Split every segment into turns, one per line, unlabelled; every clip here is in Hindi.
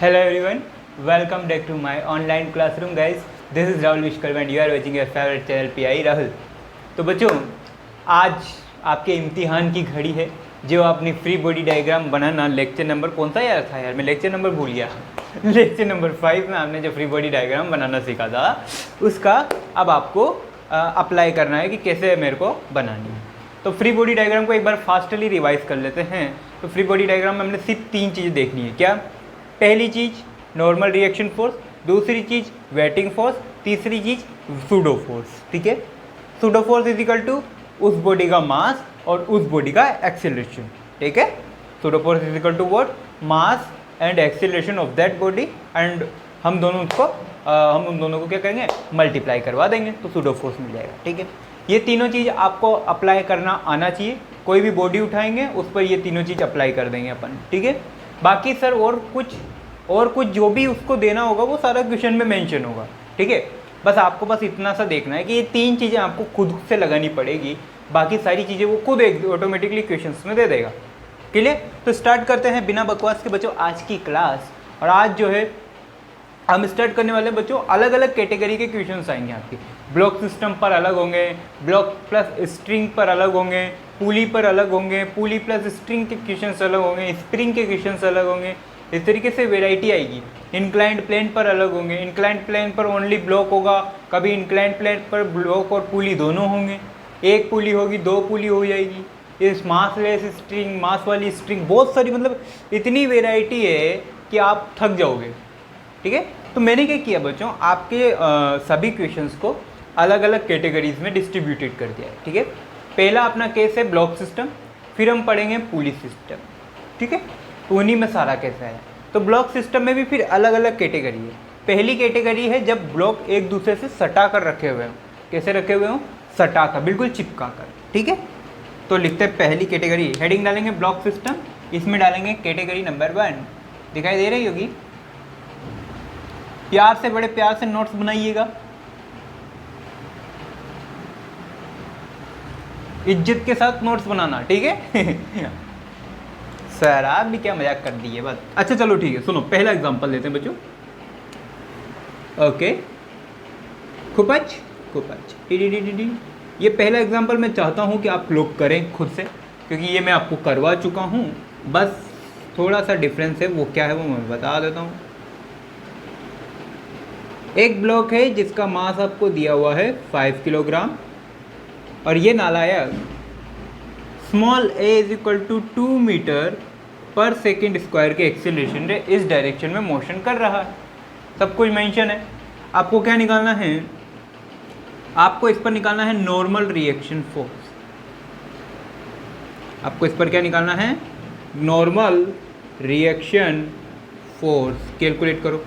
Hello everyone, welcome back to my online classroom guys. This is Rahul Vishkal and you are watching your favorite channel PI Rahul. तो बच्चों आज आपके इम्तिहान की घड़ी है जो आपने फ्री बॉडी डायग्राम बनाना लेक्चर नंबर कौन सा यार था यार, मैं लेक्चर नंबर भूल गया। लेक्चर नंबर 5 में आपने जो फ्री बॉडी डायग्राम बनाना सीखा था उसका अब आपको अप्लाई करना है कि कैसे मेरे को बनानी है। तो फ्री बॉडी डायग्राम को एक बार फास्टली रिवाइज कर लेते हैं। तो फ्री बॉडी डायग्राम में हमने सिर्फ 3 चीज़ें देखनी है। क्या? पहली चीज़ नॉर्मल रिएक्शन फोर्स, दूसरी चीज़ वेटिंग फोर्स, तीसरी चीज़ सूडो फोर्स। ठीक है, pseudo force is equal to उस बॉडी का मास और उस बॉडी का एक्सेलरेशन। ठीक है, pseudo force is equal to what? Mass and acceleration of that body, and हम उन दोनों को क्या करेंगे? मल्टीप्लाई करवा देंगे तो सूडो फोर्स मिल जाएगा। ठीक है, ये तीनों चीज़ आपको अप्लाई करना आना चाहिए। कोई भी बॉडी उठाएंगे उस पर ये तीनों चीज़ अप्लाई कर देंगे अपन। ठीक है, बाकी सर और कुछ जो भी उसको देना होगा वो सारा क्वेश्चन में मेंशन होगा। ठीक है, बस आपको बस इतना सा देखना है कि ये 3 चीज़ें आपको खुद से लगानी पड़ेगी, बाकी सारी चीज़ें वो खुद ऑटोमेटिकली क्वेश्चंस में दे देगा। क्लियर? तो स्टार्ट करते हैं बिना बकवास के बच्चों आज की क्लास। और आज जो है हम स्टार्ट करने वाले बच्चों अलग अलग कैटेगरी के क्वेश्चंस आएंगे आपके। ब्लॉक सिस्टम पर अलग होंगे, ब्लॉक प्लस स्ट्रिंग पर अलग होंगे, पुली पर अलग होंगे, पुली प्लस स्ट्रिंग के क्वेश्चंस अलग होंगे, स्प्रिंग के क्वेश्चंस अलग होंगे। इस तरीके से वेराइटी आएगी। इंक्लाइंड प्लेन पर अलग होंगे, इंक्लाइंड प्लेन पर ओनली ब्लॉक होगा, कभी इंक्लाइंड प्लेन पर ब्लॉक और पुली दोनों होंगे, एक पुली होगी, 2 पुली हो जाएगी। इस मासलेस स्ट्रिंग, मास वाली स्ट्रिंग, बहुत सारी, मतलब इतनी वेराइटी है कि आप थक जाओगे। ठीक है, तो मैंने क्या किया बच्चों, आपके सभी क्वेश्चंस को अलग अलग कैटेगरीज में डिस्ट्रीब्यूटेड कर दिया है। ठीक है, पहला अपना केस है ब्लॉक सिस्टम, फिर हम पढ़ेंगे पुली सिस्टम। ठीक है, तो उन्हीं में सारा कैसा है। तो ब्लॉक सिस्टम में भी फिर अलग अलग कैटेगरी है। पहली कैटेगरी है जब ब्लॉक एक दूसरे से सटा कर रखे हुए हों। कैसे रखे हुए हों? सटा कर, बिल्कुल चिपका कर। ठीक है, तो लिखते हैं पहली कैटेगरी, हेडिंग डालेंगे ब्लॉक सिस्टम, इसमें डालेंगे कैटेगरी नंबर 1। दिखाई दे रही होगी? प्यार से, बड़े प्यार से नोट्स बनाइएगा, इज्जत के साथ नोट्स बनाना। ठीक है सर आप भी क्या मजाक कर दिए बस। अच्छा चलो ठीक है, सुनो पहला एग्जांपल लेते हैं बच्चों। ओके, खुपच खुपच डी। ये पहला एग्जांपल मैं चाहता हूँ कि आप लोग करें खुद से, क्योंकि ये मैं आपको करवा चुका हूँ। बस थोड़ा सा डिफरेंस है, वो क्या है वो मैं बता देता हूँ। एक ब्लॉक है जिसका मास आपको दिया हुआ है 5 किलोग्राम, और ये नालायक small a is equal to 2 metre per second square के एक्सेलरेशन से इस डायरेक्शन में मोशन कर रहा है। सब कुछ मेंशन है। आपको क्या निकालना है? आपको इस पर निकालना है नॉर्मल रिएक्शन फोर्स। आपको इस पर क्या निकालना है? Normal reaction force. कैलकुलेट करो,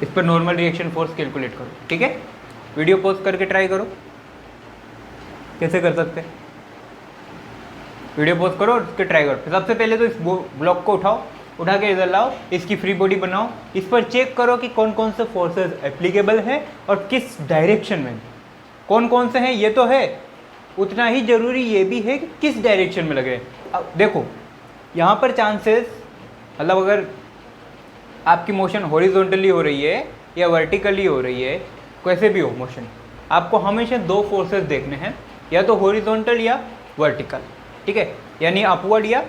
इस पर नॉर्मल रिएक्शन फोर्स कैलकुलेट करो। ठीक है, वीडियो पॉज करके ट्राई करो कैसे कर सकते हैं। वीडियो पॉज करो और उसके ट्राई करो। सबसे पहले तो इस ब्लॉक को उठा के इधर लाओ, इसकी फ्री बॉडी बनाओ, इस पर चेक करो कि कौन कौन से फोर्सेस एप्लीकेबल है और किस डायरेक्शन में कौन कौन से हैं। ये तो है, उतना ही जरूरी ये भी है कि किस डायरेक्शन में लगे। अब देखो यहाँ पर चांसेस, मतलब अगर आपकी मोशन हॉरिजॉन्टली हो रही है या वर्टिकली हो रही है, कैसे भी हो मोशन, आपको हमेशा 2 फोर्सेस देखने हैं, या तो हॉरिजॉन्टल या वर्टिकल। ठीक है, यानी अपवर्ड या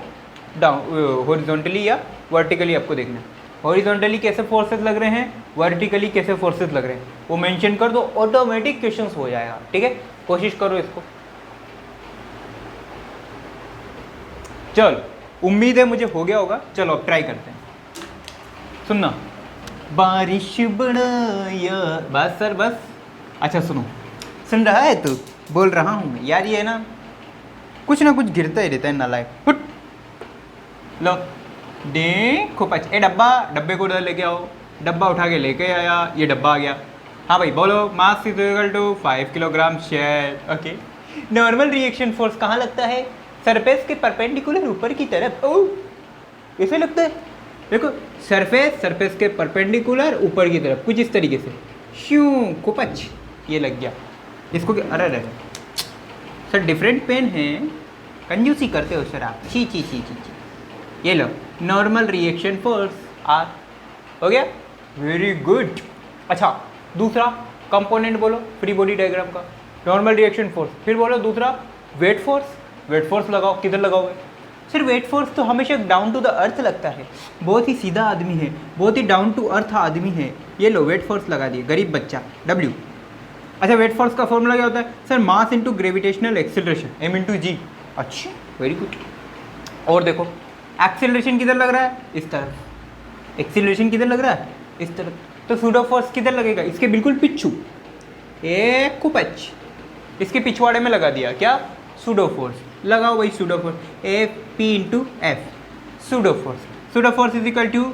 डाउन, हॉरिजॉन्टली या वर्टिकली आपको देखना है। हॉरिजॉन्टली कैसे फोर्सेस लग रहे हैं, वर्टिकली कैसे फोर्सेस लग रहे हैं, वो मेंशन कर दो, ऑटोमेटिक क्वेश्चंस हो जाएगा। ठीक है, कोशिश करो इसको। चलो, उम्मीद है मुझे हो गया होगा। चलो अब ट्राई करते हैं। सुनना, बारिश बड़ा, बस सर बस। अच्छा सुनो, सुन रहा है तू? बोल रहा हूँ यार, ये है ना कुछ ना कुछ गिरता ही रहता है नालायक। फुट लो डे खुपच, ए डब्बे को उधर लेके आओ। डब्बा उठा के लेके आया, ये डब्बा आ गया। हाँ भाई बोलो, mass is equal to 5 kilogram शेयर। ओके, नॉर्मल रिएक्शन फोर्स कहाँ लगता है? सरफेस के परपेंडिकुलर ऊपर की तरफ। ओह ऐसे लगता है, देखो सरफेस के परपेंडिकुलर ऊपर की तरफ, कुछ इस तरीके से। श्यू खुपच, ये लग गया इसको। अरे सर डिफरेंट पेन है, कंजूसी करते हो सर आप। ची ची ची ची ची। ये लो नॉर्मल रिएक्शन फोर्स आर। हो गया, वेरी गुड। अच्छा, दूसरा कंपोनेंट बोलो फ्री बॉडी डायग्राम का, नॉर्मल रिएक्शन फोर्स। फिर बोलो दूसरा वेट फोर्स। वेट फोर्स लगाओ, किधर लगाओगे? सर वेट फोर्स तो हमेशा डाउन टू द अर्थ लगता है, बहुत ही सीधा आदमी है, बहुत ही डाउन टू अर्थ आदमी है। ये लो वेट फोर्स लगा दिए, गरीब बच्चा, डब्ल्यू। अच्छा, वेट फोर्स का फॉर्मूला क्या होता है? Sir mass into gravitational acceleration, M into G. अच्छा, वेरी गुड। और देखो एक्सेलरेशन किधर लग रहा है? इस तरफ। एक्सेलरेशन किधर लग रहा है? इस तरफ। तो सूडो फोर्स किधर लगेगा? इसके बिल्कुल पिछू, एक कुपच, इसके पिछवाड़े में लगा दिया। क्या? Pseudo force. लगाओ वही pseudo force, A P into F, pseudo force. Pseudo force is equal to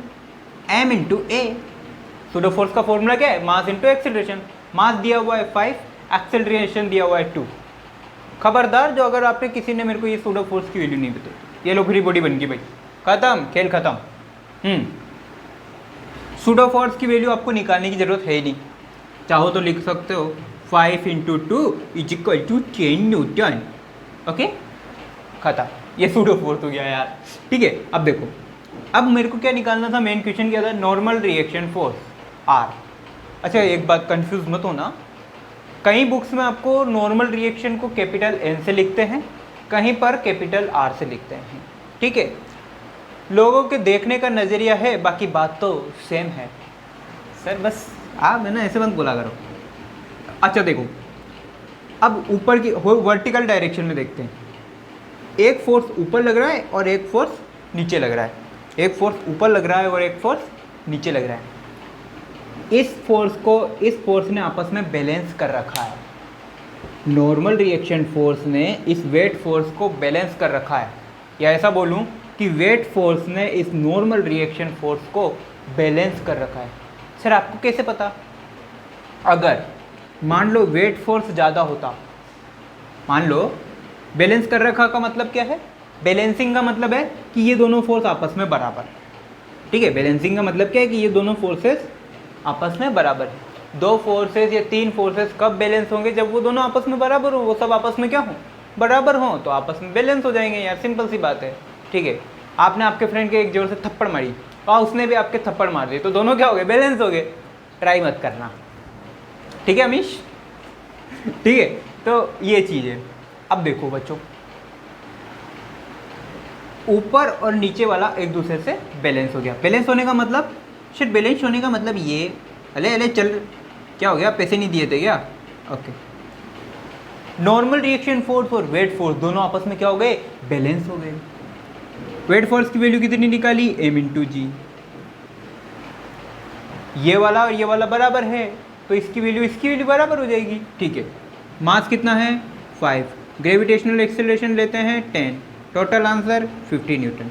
M into A. Pseudo force का फॉर्मूला क्या है? Mass into acceleration. मास दिया हुआ है 5, एक्सेलरेशन दिया हुआ है 2। खबरदार जो अगर आपने किसी ने मेरे को ये सूडो फोर्स की वैल्यू नहीं बताई, ये लो फ्री बॉडी बन गई भाई, खत्म, खेल खत्म। सूडो फोर्स की वैल्यू आपको निकालने की जरूरत है ही नहीं, चाहो तो लिख सकते हो 5 into 2 is equal to 10 newton. Okay, खत्म, ये सूडो फोर्स हो गया यार। ठीक है, अब देखो, अब मेरे को क्या निकालना था? मेन क्वेश्चन क्या था? Normal reaction force R. अच्छा, एक बात कंफ्यूज मत होना, कई बुक्स में आपको नॉर्मल रिएक्शन को कैपिटल एन से लिखते हैं, कहीं पर कैपिटल आर से लिखते हैं। ठीक है, लोगों के देखने का नज़रिया है, बाकी बात तो सेम है। सर बस आप है ना ऐसे मत बोला करो। अच्छा देखो, अब ऊपर की वर्टिकल डायरेक्शन में देखते हैं, एक फोर्स ऊपर लग रहा है और एक फोर्स नीचे लग रहा है। एक फोर्स ऊपर लग रहा है और एक फोर्स नीचे लग रहा है। इस फोर्स को इस फोर्स ने आपस में बैलेंस कर रखा है। नॉर्मल रिएक्शन फोर्स ने इस वेट फोर्स को बैलेंस कर रखा है, या ऐसा बोलूं कि वेट फोर्स ने इस नॉर्मल रिएक्शन फोर्स को बैलेंस कर रखा है। सर आपको कैसे पता? अगर मान लो वेट फोर्स ज़्यादा होता, मान लो बैलेंस कर रखा का मतलब क्या है? बैलेंसिंग का मतलब है कि ये दोनों फोर्स आपस में बराबर। ठीक है, बैलेंसिंग का मतलब क्या है कि ये दोनों फोर्सेस आपस में बराबर है। दो फोर्सेस या तीन फोर्सेस कब बैलेंस होंगे? जब वो दोनों आपस में बराबर हो, वो सब आपस में क्या हो? बराबर हो, तो आपस में बैलेंस हो जाएंगे यार, सिंपल सी बात है। ठीक है, आपने आपके फ्रेंड के एक जोर से थप्पड़ मारी और उसने भी आपके थप्पड़ मार दिए, तो दोनों क्या हो गए? बैलेंस हो गए। ट्राई मत करना, ठीक है अमीश? ठीक है, तो ये चीज़ है। अब देखो बच्चों, ऊपर और नीचे वाला एक दूसरे से बैलेंस हो गया। बैलेंस होने का मतलब, शायद बैलेंस होने का मतलब ये, अले अले चल, क्या हो गया? पैसे नहीं दिए थे क्या? ओके, नॉर्मल रिएक्शन फोर्स और वेट फोर्स दोनों आपस में क्या हो गए? बैलेंस हो गए। वेट फोर्स की वैल्यू कितनी निकाली? एम इंटू जी। ये वाला और ये वाला बराबर है, तो इसकी वैल्यू बराबर हो जाएगी। ठीक है, मास कितना है? 5, ग्रेविटेशनल एक्सेलरेशन लेते हैं 10, टोटल आंसर 50 न्यूटन।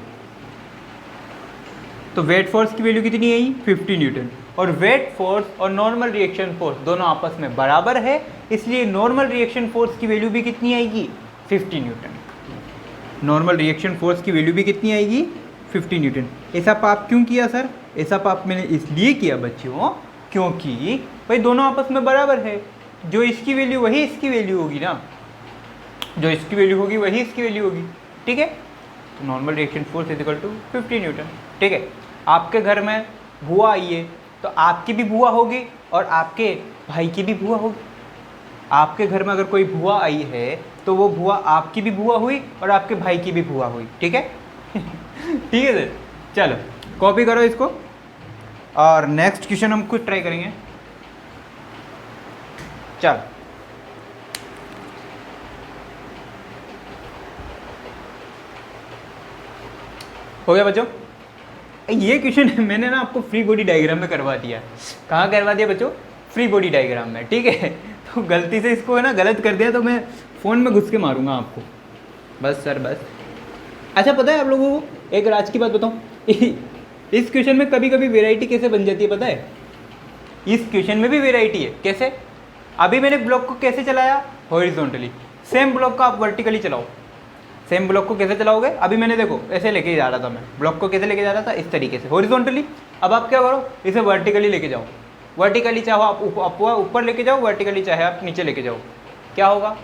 तो वेट फोर्स की वैल्यू कितनी आई? 50 न्यूटन। और वेट फोर्स और नॉर्मल रिएक्शन फोर्स दोनों आपस में बराबर है, इसलिए नॉर्मल रिएक्शन फोर्स की वैल्यू भी कितनी आएगी? 50 न्यूटन। नॉर्मल रिएक्शन फोर्स की वैल्यू भी कितनी आएगी? 50 न्यूटन। ऐसा पाप क्यों किया सर? ऐसा पाप मैंने इसलिए किया बच्चों, क्योंकि भाई दोनों आपस में बराबर है, जो इसकी वैल्यू वही इसकी वैल्यू होगी ना, जो इसकी वैल्यू होगी वही इसकी वैल्यू होगी। ठीक है, तो normal reaction force is equal to 50 newton. ठीक है, आपके घर में बुआ आई है, तो आपकी भी बुआ होगी और आपके भाई की भी बुआ होगी। आपके घर में अगर कोई बुआ आई है, तो वो बुआ आपकी भी बुआ हुई और आपके भाई की भी बुआ हुई। ठीक है? ठीक है सर, चलो कॉपी करो इसको, और नेक्स्ट क्वेश्चन हम खुद ट्राई करेंगे। चल, हो गया बच्चों? ये क्वेश्चन मैंने ना आपको फ्री बॉडी डायग्राम में करवा दिया। कहाँ करवा दिया बच्चों? फ्री बॉडी डायग्राम में। ठीक है, तो गलती से इसको है ना गलत कर दिया, तो मैं फ़ोन में घुस के मारूंगा आपको, बस सर बस। अच्छा, पता है आप लोगों को एक राज की बात बताऊँ? इस क्वेश्चन में कभी कभी वेराइटी कैसे बन जाती है पता है? इस क्वेश्चन में भी वेराइटी है। कैसे? अभी मैंने ब्लॉक को कैसे चलाया? हॉरिजॉन्टली। सेम ब्लॉक को आप वर्टिकली चलाओ। सेम ब्लॉक को कैसे चलाओगे? अभी मैंने देखो ऐसे लेके जा रहा था, मैं ब्लॉक को कैसे लेके जा रहा था? इस तरीके से, हॉरिजॉन्टली। अब आप क्या करो? इसे वर्टिकली लेके जाओ। वर्टिकली चाहो आप ऊपर लेके जाओ, वर्टिकली चाहे आप नीचे लेके जाओ। क्या होगा?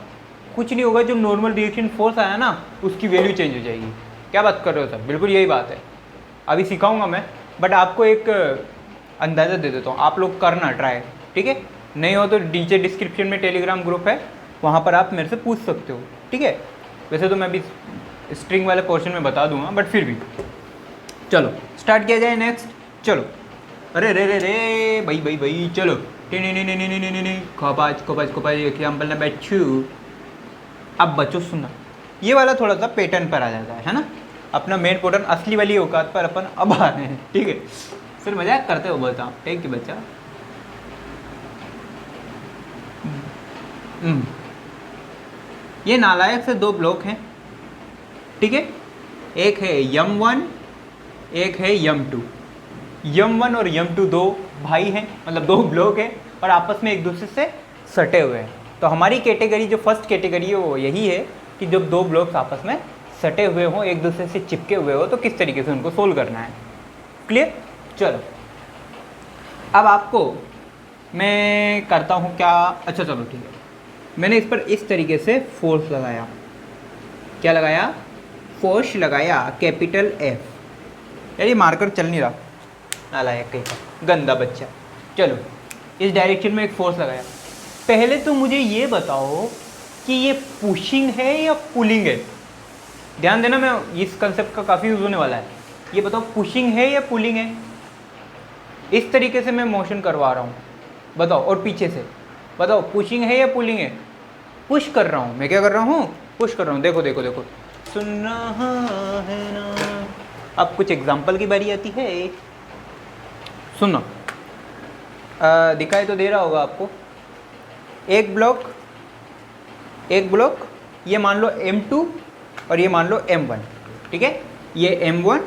कुछ नहीं होगा। जो नॉर्मल रिएक्शन फोर्स आया ना, उसकी वैल्यू चेंज हो जाएगी। क्या बात कर रहे हो सर? बिल्कुल यही बात है, अभी सिखाऊंगा मैं। बट आपको एक अंदाज़ा दे देता हूँ, आप लोग करना ट्राई, ठीक है। नहीं हो तो नीचे डिस्क्रिप्शन में टेलीग्राम ग्रुप है, वहाँ पर आप मेरे से पूछ सकते हो, ठीक है। वैसे तो मैं भी स्ट्रिंग वाले पोर्शन में बता दूंगा, बट फिर भी चलो स्टार्ट किया जाए। नेक्स्ट चलो, अरे रे रे रे भाई भाई भाई, चलो खोपाज खोपाज खोपाज एग्जाम्पल ना बच्चू। अब बच्चों सुनना, ये वाला थोड़ा सा पैटर्न पर आ जाता है ना। अपना मेन पैटर्न असली वाली औकात पर अपन अब आ रहे हैं, ठीक है। फिर मजाक करते हो बोलता हूँ, ठीक है बच्चा। ये नालायक से दो ब्लॉक हैं, ठीक है। एक है यम1, एक है यम2। यम1 और यम2 दो भाई हैं, मतलब दो ब्लॉक हैं और आपस में एक दूसरे से सटे हुए हैं। तो हमारी कैटेगरी जो फर्स्ट कैटेगरी है वो यही है कि जब दो ब्लॉक्स आपस में सटे हुए हों, एक दूसरे से चिपके हुए हो, तो किस तरीके से उनको सोल्व करना है। क्लियर? चलो अब आपको मैं करता हूँ क्या, अच्छा चलो ठीक है। मैंने इस पर इस तरीके से फोर्स लगाया, क्या लगाया, फोर्स लगाया, कैपिटल F। यार ये मार्कर चल नहीं रहा, नालायक कहीं का गंदा बच्चा। चलो इस डायरेक्शन में एक फोर्स लगाया। पहले तो मुझे ये बताओ कि ये पुशिंग है या पुलिंग है। ध्यान देना, मैं इस कंसेप्ट का काफ़ी यूज होने वाला है। ये बताओ पुशिंग है या पुलिंग है। इस तरीके से मैं मोशन करवा रहा हूँ, बताओ, और पीछे से बताओ पुशिंग है या पुलिंग है। पुश कर रहा हूँ मैं, क्या कर रहा हूँ, पुश कर रहा हूँ। देखो देखो देखो, सुन रहा है ना। अब कुछ एग्जाम्पल की बारी आती है, सुनो। दिखाई तो दे रहा होगा आपको, एक ब्लॉक ये मान लो M2 और ये मान लो M1, ठीक है। ये M1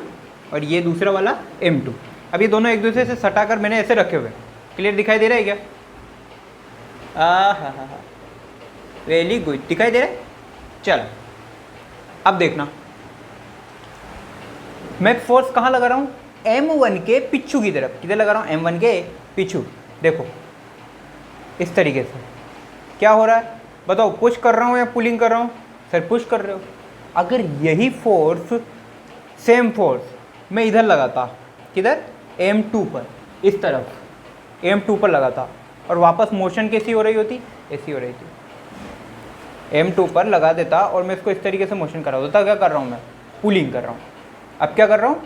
और ये दूसरा वाला M2। अब ये दोनों एक दूसरे से सटाकर मैंने ऐसे रखे हुए। क्लियर दिखाई दे रहा है क्या? हा, वेरी गुड, दिखाई दे रहा है। चलो अब देखना, मैं फोर्स कहाँ लगा रहा हूँ, M1 के पिछू की तरफ। किधर लगा रहा हूँ, M1 के पिछू। देखो इस तरीके से क्या हो रहा है, बताओ, पुश कर रहा हूँ या पुलिंग कर रहा हूँ। सर पुश कर रहे हो। अगर यही फोर्स, सेम फोर्स मैं इधर लगाता, किधर, M2 पर, इस तरफ M2 पर लगाता, और वापस मोशन कैसी हो रही होती, ऐसी हो रही थी। M2 पर लगा देता और मैं इसको इस तरीके से मोशन करा देता। क्या कर रहा हूँ मैं, पुलिंग कर रहा हूँ। अब क्या कर रहा हूँ,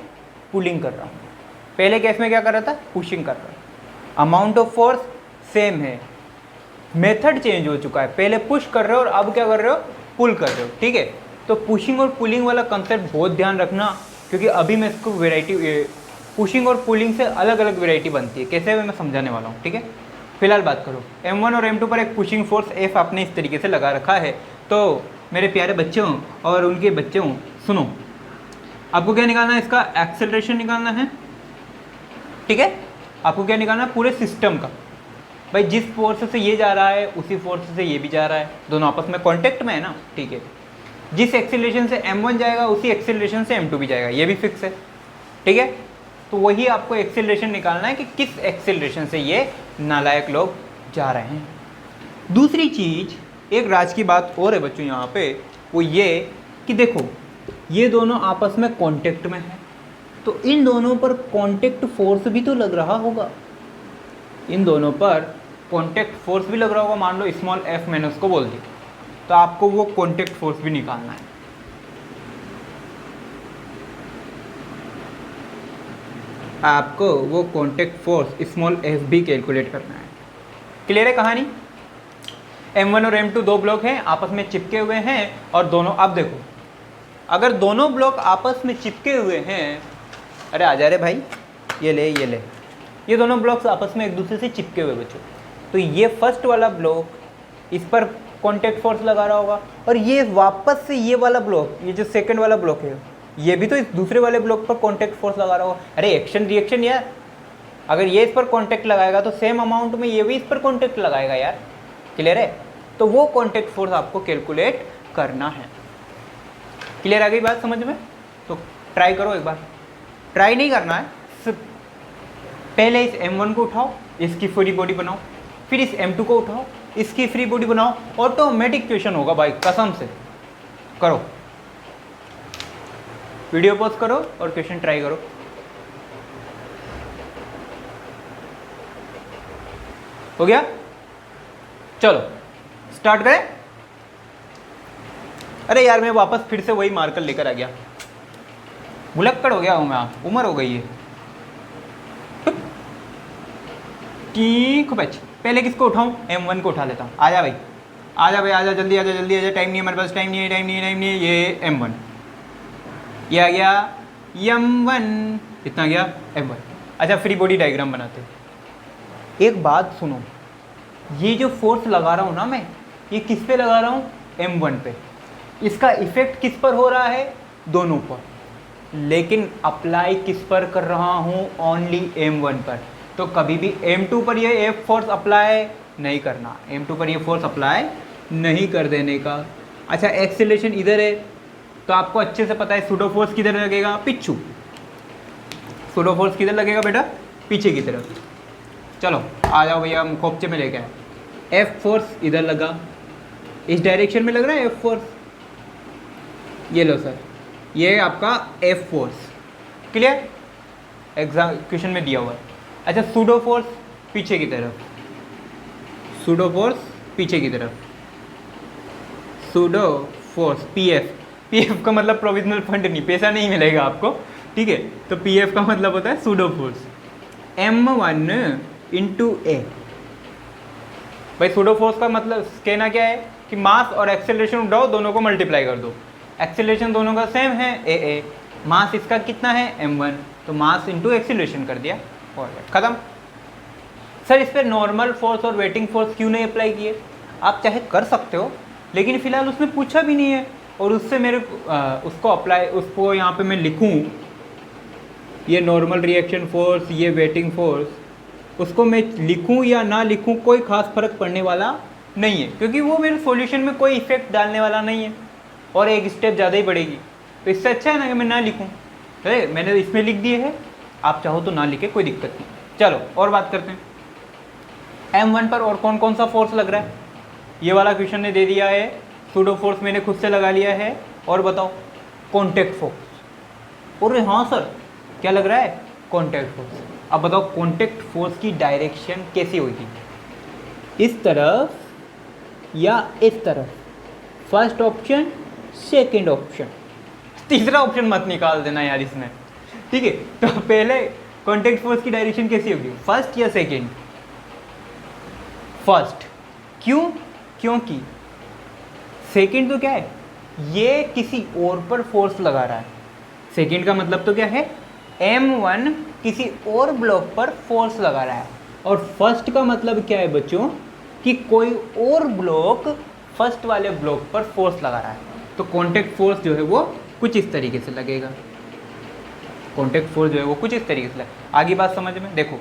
पुलिंग कर रहा हूँ। पहले केस में क्या कर रहा था, पुशिंग कर रहा हूँ। अमाउंट ऑफ फोर्स सेम है, मेथड चेंज हो चुका है। पहले पुश कर रहे हो और अब क्या कर रहे हो, पुल कर रहे हो, ठीक है। तो पुशिंग और पुलिंग वाला कंसेप्ट बहुत ध्यान रखना, क्योंकि अभी मैं इसको वेराइटी, पुशिंग और पुलिंग से अलग अलग वेराइटी बनती है, कैसे मैं समझाने वाला हूँ, ठीक है। फिलहाल बात करो, M1 और M2 पर एक पुशिंग फोर्स F आपने इस तरीके से लगा रखा है। तो मेरे प्यारे बच्चों और उनके बच्चों, सुनो, आपको क्या निकालना है, इसका एक्सेलरेशन निकालना है, ठीक है। आपको क्या निकालना है, पूरे सिस्टम का। भाई जिस फोर्स से ये जा रहा है उसी फोर्स से ये भी जा रहा है, दोनों आपस में कांटेक्ट में है ना, ठीक है। जिस एक्सेलरेशन से M1 जाएगा उसी एक्सेलरेशन से M2 भी जाएगा, ये भी फिक्स है, ठीक है। तो वही आपको एक्सेलरेशन निकालना है कि किस एक्सेलरेशन से ये नालायक लोग जा रहे हैं। दूसरी चीज़, एक राज की बात और है बच्चों यहाँ पे, वो ये कि देखो ये दोनों आपस में कांटेक्ट में है, तो इन दोनों पर कांटेक्ट फोर्स भी तो लग रहा होगा, इन दोनों पर कांटेक्ट फोर्स भी लग रहा होगा। मान लो स्मॉल f मैंने उसको बोल दिया, तो आपको वो कांटेक्ट फोर्स भी निकालना है। आपको वो कांटेक्ट फोर्स स्मॉल f भी कैलकुलेट करना है। क्लियर है कहानी? M1 और M2 दो ब्लॉक हैं, आपस में चिपके हुए हैं, और दोनों, अब देखो अगर दोनों ब्लॉक आपस में चिपके हुए हैं, अरे आ जा रे भाई, ये ले ये ले, ये दोनों ब्लॉक्स आपस में एक दूसरे से चिपके हुए बच्चों, तो ये फर्स्ट वाला ब्लॉक इस पर कांटेक्ट फोर्स लगा रहा होगा, और ये वापस से ये वाला ब्लॉक, ये जो सेकंड वाला ब्लॉक है, ये भी तो इस दूसरे वाले ब्लॉक पर कांटेक्ट फोर्स लगा रहा होगा। अरे एक्शन रिएक्शन यार, अगर ये इस पर कांटेक्ट लगाएगा तो सेम अमाउंट में ये भी इस पर कांटेक्ट लगाएगा यार। क्लियर है? तो वो कांटेक्ट फोर्स आपको कैलकुलेट करना है। क्लियर आ गई बात समझ में? तो ट्राई करो एक बार, ट्राई नहीं करना है, सिर्फ पहले इस M1 को उठाओ, इसकी फ्री बॉडी बनाओ, फिर इस M2 को उठाओ, इसकी फ्री बॉडी बनाओ, ऑटोमेटिक क्वेश्चन होगा भाई, कसम से। करो, वीडियो पॉज करो और क्वेश्चन ट्राई करो। हो गया? चलो स्टार्ट करें। अरे यार मैं वापस फिर से वही मार्कर लेकर आ गया, भुलक्कड़ हो गया हूँ मैं, उम्र हो गई है। ठीक बच, पहले किसको उठाऊं? M1 को उठा लेता हूँ। आजा भाई, आजा भाई, आजा जल्दी, आजा जल्दी, आजा, टाइम नहीं है हमारे पास, टाइम नहीं है, टाइम नहीं है, टाइम नहीं है। ये M1, ये आ गया M1, इतना गया M1। अच्छा फ्री बॉडी डायग्राम बनाते हैं। एक बात सुनो, ये जो फोर्स लगा रहा हूँ ना मैं, ये किस पे लगा रहा हूँ? M1 पे। इसका इफेक्ट किस पर हो रहा है? दोनों पर, लेकिन अप्लाई किस पर कर रहा हूँ? ओनली M1 पर। तो कभी भी M2 पर ये F फोर्स अप्लाई नहीं करना, M2 पर ये फोर्स अप्लाई नहीं कर देने का। अच्छा एक्सेलरेशन इधर है, तो आपको अच्छे से पता है सूडो फोर्स किधर लगेगा? पिछू। सूडो फोर्स किधर लगेगा बेटा? पीछे की तरफ। चलो आ जाओ भैया, हम खोपचे में लेके आए। F फोर्स इधर लगा, इस डायरेक्शन में लग रहा है F फोर्स। ये लो सर, ये आपका F force, clear? Exam question में दिया हुआ है। अच्छा सूडो फोर्स पीछे की तरफ, सूडो फोर्स पीछे की तरफ, सूडो फोर्स PF। PF का मतलब प्रोविजनल फंड नहीं, पैसा नहीं मिलेगा आपको, ठीक है? तो PF का मतलब होता है pseudo force. M1 into A। भाई सूडो फोर्स का मतलब कहना क्या है कि मास और एक्सेलरेशन उठाओ, दोनों को मल्टीप्लाई कर दो। एक्सेलरेशन दोनों का सेम है AA, मास इसका कितना है? M1, तो मास इंटू एक्सेलरेशन कर दिया और खत्म। सर इस पर नॉर्मल फोर्स और वेटिंग फोर्स क्यों नहीं अप्लाई किए? आप चाहे कर सकते हो, लेकिन फिलहाल उसने पूछा भी नहीं है, और उससे मेरे उसको अप्लाई, उसको यहाँ पे मैं लिखूँ ये नॉर्मल रिएक्शन फोर्स, ये वेटिंग फोर्स, उसको मैं लिखूँ या ना लिखूँ कोई खास फर्क पड़ने वाला नहीं है, क्योंकि वो मेरे सॉल्यूशन में कोई इफेक्ट डालने वाला नहीं है और एक स्टेप ज़्यादा ही बढ़ेगी। तो इससे अच्छा है ना कि मैं ना लिखूँ। अरे मैंने इसमें लिख दिए है, आप चाहो तो ना लिखे, कोई दिक्कत नहीं। चलो और बात करते हैं। M1 पर और कौन कौन सा फोर्स लग रहा है? ये वाला क्वेश्चन ने दे दिया है, सूडो फोर्स मैंने खुद से लगा लिया है। और बताओ कॉन्टैक्ट फोर्स। और हाँ सर क्या लग रहा है? Contact force. अब बताओ कॉन्टैक्ट फोर्स की डायरेक्शन कैसी होगी? इस तरफ या इस तरफ? फर्स्ट ऑप्शन, सेकंड ऑप्शन, तीसरा ऑप्शन मत निकाल देना यार इसमें, ठीक है? तो पहले कॉन्टैक्ट फोर्स की डायरेक्शन कैसी होगी? फर्स्ट या सेकंड? फर्स्ट। क्यों? क्योंकि सेकंड तो क्या है, ये किसी और पर फोर्स लगा रहा है। सेकंड का मतलब तो क्या है? M1 किसी और ब्लॉक पर फोर्स लगा रहा है। और फर्स्ट का मतलब क्या है बच्चों? कि कोई और ब्लॉक फर्स्ट वाले ब्लॉक पर फोर्स लगा रहा है। तो कॉन्टैक्ट फोर्स जो है वो कुछ इस तरीके से लगेगा। कॉन्टैक्ट फोर्स जो है वो कुछ इस तरीके से लगेगा। आगे बात समझ में? देखो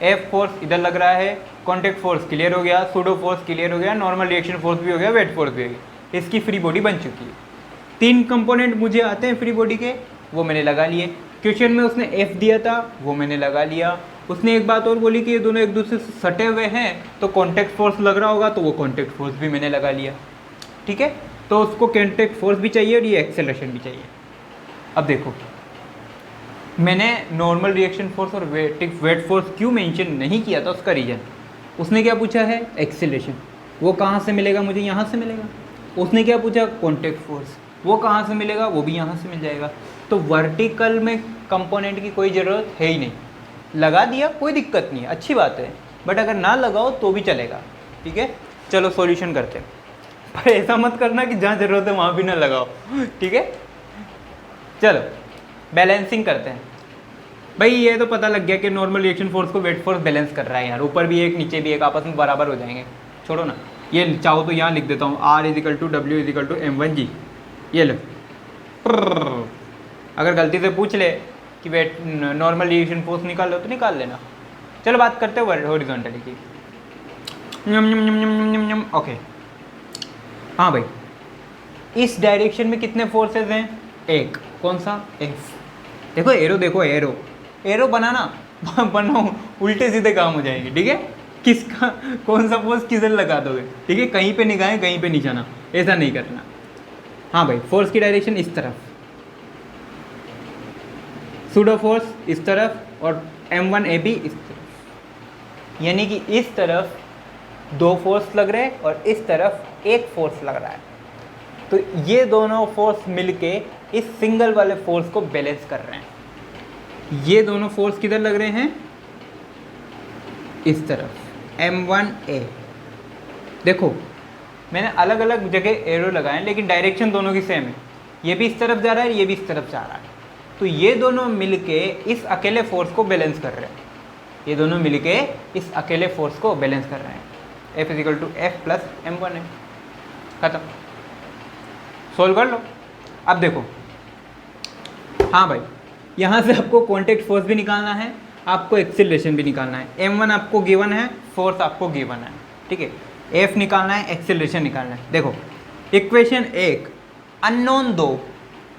F फोर्स इधर लग रहा है, कॉन्टैक्ट फोर्स क्लियर हो गया, सूडो फोर्स क्लियर हो गया, नॉर्मल रिएक्शन फोर्स भी हो गया, वेट फोर्स भी हो गया। इसकी फ्री बॉडी बन चुकी है। 3 कंपोनेंट मुझे आते हैं फ्री बॉडी के, वो मैंने लगा लिए। क्वेश्चन में उसने F दिया था, वो मैंने लगा लिया। उसने एक बात और बोली कि ये दोनों एक दूसरे से सटे हुए हैं, तो कॉन्टैक्ट फोर्स लग रहा होगा, तो वो कॉन्टैक्ट फोर्स भी मैंने लगा लिया, ठीक है? तो उसको कॉन्टैक्ट फोर्स भी चाहिए और ये एक्सेलरेशन भी चाहिए। अब देखो मैंने नॉर्मल रिएक्शन फोर्स और वेट फोर्स क्यों मेंशन नहीं किया था, उसका रीज़न, उसने क्या पूछा है? एक्सेलरेशन। वो कहाँ से मिलेगा? मुझे यहाँ से मिलेगा। उसने क्या पूछा? Contact force. वो कहाँ से मिलेगा? वो भी यहाँ से मिल जाएगा। तो वर्टिकल में कंपोनेंट की कोई ज़रूरत है ही नहीं। लगा दिया कोई दिक्कत नहीं है, अच्छी बात है, बट अगर ना लगाओ तो भी चलेगा, ठीक है? चलो सॉल्यूशन करते हैं, पर ऐसा मत करना कि जहाँ ज़रूरत है वहाँ भी ना लगाओ, ठीक है? चलो बैलेंसिंग करते हैं। भाई ये तो पता लग गया कि नॉर्मल रिएक्शन फोर्स को वेट फोर्स बैलेंस कर रहा है यार, ऊपर भी एक नीचे भी एक, आपस में बराबर हो जाएंगे। छोड़ो ना, ये चाहो तो यहाँ लिख देता हूँ, R=W=M1G। ये लो, अगर गलती से पूछ ले कि वेट नॉर्मल रिएक्शन फोर्स निकाल लो तो निकाल लेना। चलो बात करते हैं हॉरिजॉन्टली की। ओके हाँ भाई, इस डायरेक्शन में कितने फोर्सेस हैं? एक। कौन सा? F। देखो एरो, देखो एरो, एरो बनाना बनाओ, उल्टे सीधे काम हो जाएंगे, ठीक है? किसका कौन सा फोर्स किधर लगा दोगे, ठीक है? कहीं पे निगाहें कहीं पे निशाना, ऐसा नहीं करना। हाँ भाई, फोर्स की डायरेक्शन इस तरफ, सूडो फोर्स इस तरफ और M1AB इस तरफ, यानी कि इस तरफ 2 फोर्स लग रहे हैं और इस तरफ 1 फोर्स लग रहा है। तो ये दोनों फोर्स मिलके इस सिंगल वाले फोर्स को बैलेंस कर रहे हैं। ये दोनों फोर्स किधर लग रहे हैं? इस तरफ M1A। देखो मैंने अलग अलग जगह एरो लगाए हैं लेकिन डायरेक्शन दोनों की सेम है। ये भी इस तरफ जा रहा है, ये भी इस तरफ जा रहा है। तो ये दोनों मिलके इस अकेले फोर्स को बैलेंस कर रहे हैं। ये दोनों मिलके इस अकेले फोर्स को बैलेंस कर रहे हैं। F = F + M1 है, खत्म। सोल्व कर लो। अब देखो, हाँ भाई, यहाँ से आपको कॉन्टैक्ट फोर्स भी निकालना है, आपको एक्सेलरेशन भी निकालना है। M1 आपको गिवन है, फोर्स आपको गिवन है, ठीक है। F निकालना है, एक्सेलरेशन निकालना है। देखो इक्वेशन 1 अननोन 2,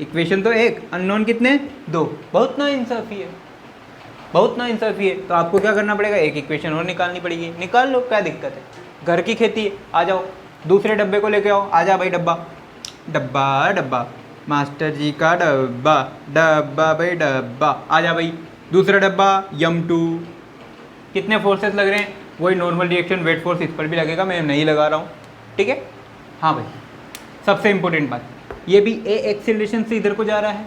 इक्वेशन तो 1 अननोन कितने? 2। बहुत नाइंसाफ़ी है, बहुत नाइंसाफ़ी है। तो आपको क्या करना पड़ेगा? एक इक्वेशन और निकालनी पड़ेगी। निकाल लो, क्या दिक्कत है, घर की खेती है। आ जाओ, दूसरे डब्बे को लेके आओ। आ जा भाई, डब्बा डब्बा डब्बा, मास्टर जी का डब्बा डब्बा भाई डब्बा। आ जा भाई, दूसरा डब्बा M2। कितने फोर्सेस लग रहे हैं? वही नॉर्मल रिएक्शन वेट फोर्स इस पर भी लगेगा, मैं नहीं लगा रहा हूँ, ठीक है। हाँ भाई, सबसे इम्पोर्टेंट बात, ये भी ए एक्सीलरेशन से इधर को जा रहा है,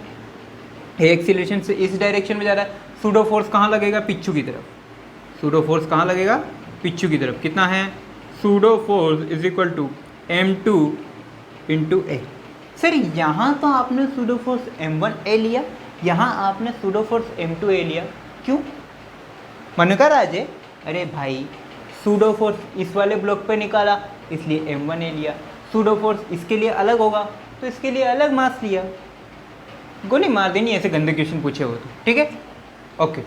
ए एक्सीलरेशन से इस डायरेक्शन में जा रहा है। सूडो फोर्स कहाँ लगेगा? पिच्छू की तरफ। सूडो फोर्स कहाँ लगेगा? पिच्छू की तरफ। कितना है? Pseudo force = M2 × A। Sir यहाँ तो आपने सूडो फोर्स M1A लिया, यहाँ आपने सूडो फोर्स M2A लिया, क्यों? मन कर आज? अरे भाई, सूडो फोर्स इस वाले ब्लॉक पे निकाला इसलिए M1A लिया, सूडो फोर्स इसके लिए अलग होगा तो इसके लिए अलग मास लिया। गोली मार देनी ऐसे गंदे क्वेश्चन पूछे हो तो, ठीक है, ओके।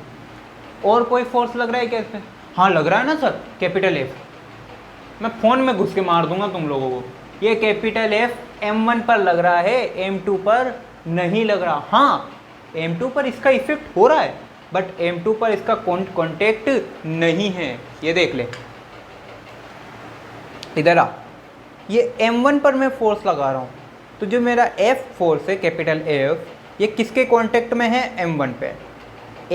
और कोई फोर्स लग रहा है क्या इसमें? हाँ लग रहा है ना सर, कैपिटल F। मैं फ़ोन में घुस के मार दूंगा तुम लोगों को। ये कैपिटल F M1 पर लग रहा है, M2 पर नहीं लग रहा। हाँ M2 पर इसका इफेक्ट हो रहा है बट M2 पर इसका कॉन्टेक्ट नहीं है। ये देख ले, इधर आ, ये M1 पर मैं फोर्स लगा रहा हूँ, तो जो मेरा F फोर्स है, कैपिटल F, ये किसके कांटेक्ट में है? M1 पे।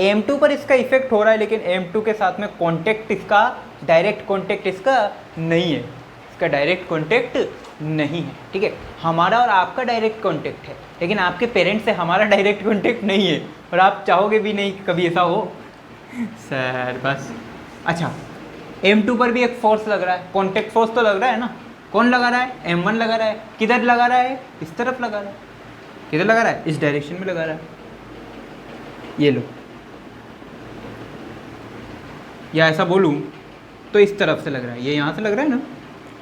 M2 पर इसका इफेक्ट हो रहा है लेकिन M2 के साथ में कांटेक्ट इसका, डायरेक्ट कांटेक्ट इसका नहीं है, इसका डायरेक्ट कांटेक्ट नहीं है, ठीक है। हमारा और आपका डायरेक्ट कांटेक्ट है लेकिन आपके पेरेंट्स से हमारा डायरेक्ट कांटेक्ट नहीं है और आप चाहोगे भी नहीं कभी ऐसा हो सर, बस। अच्छा, M2 पर भी एक फोर्स लग रहा है, कांटेक्ट फोर्स तो लग रहा है ना। कौन लगा रहा है? M1 लगा रहा है। किधर लगा रहा है? इस तरफ लगा रहा है। किधर लगा रहा है? इस डायरेक्शन में लगा रहा है। ये लो, या ऐसा बोलूँ तो इस तरफ से लग रहा है, ये यहाँ से लग रहा है ना,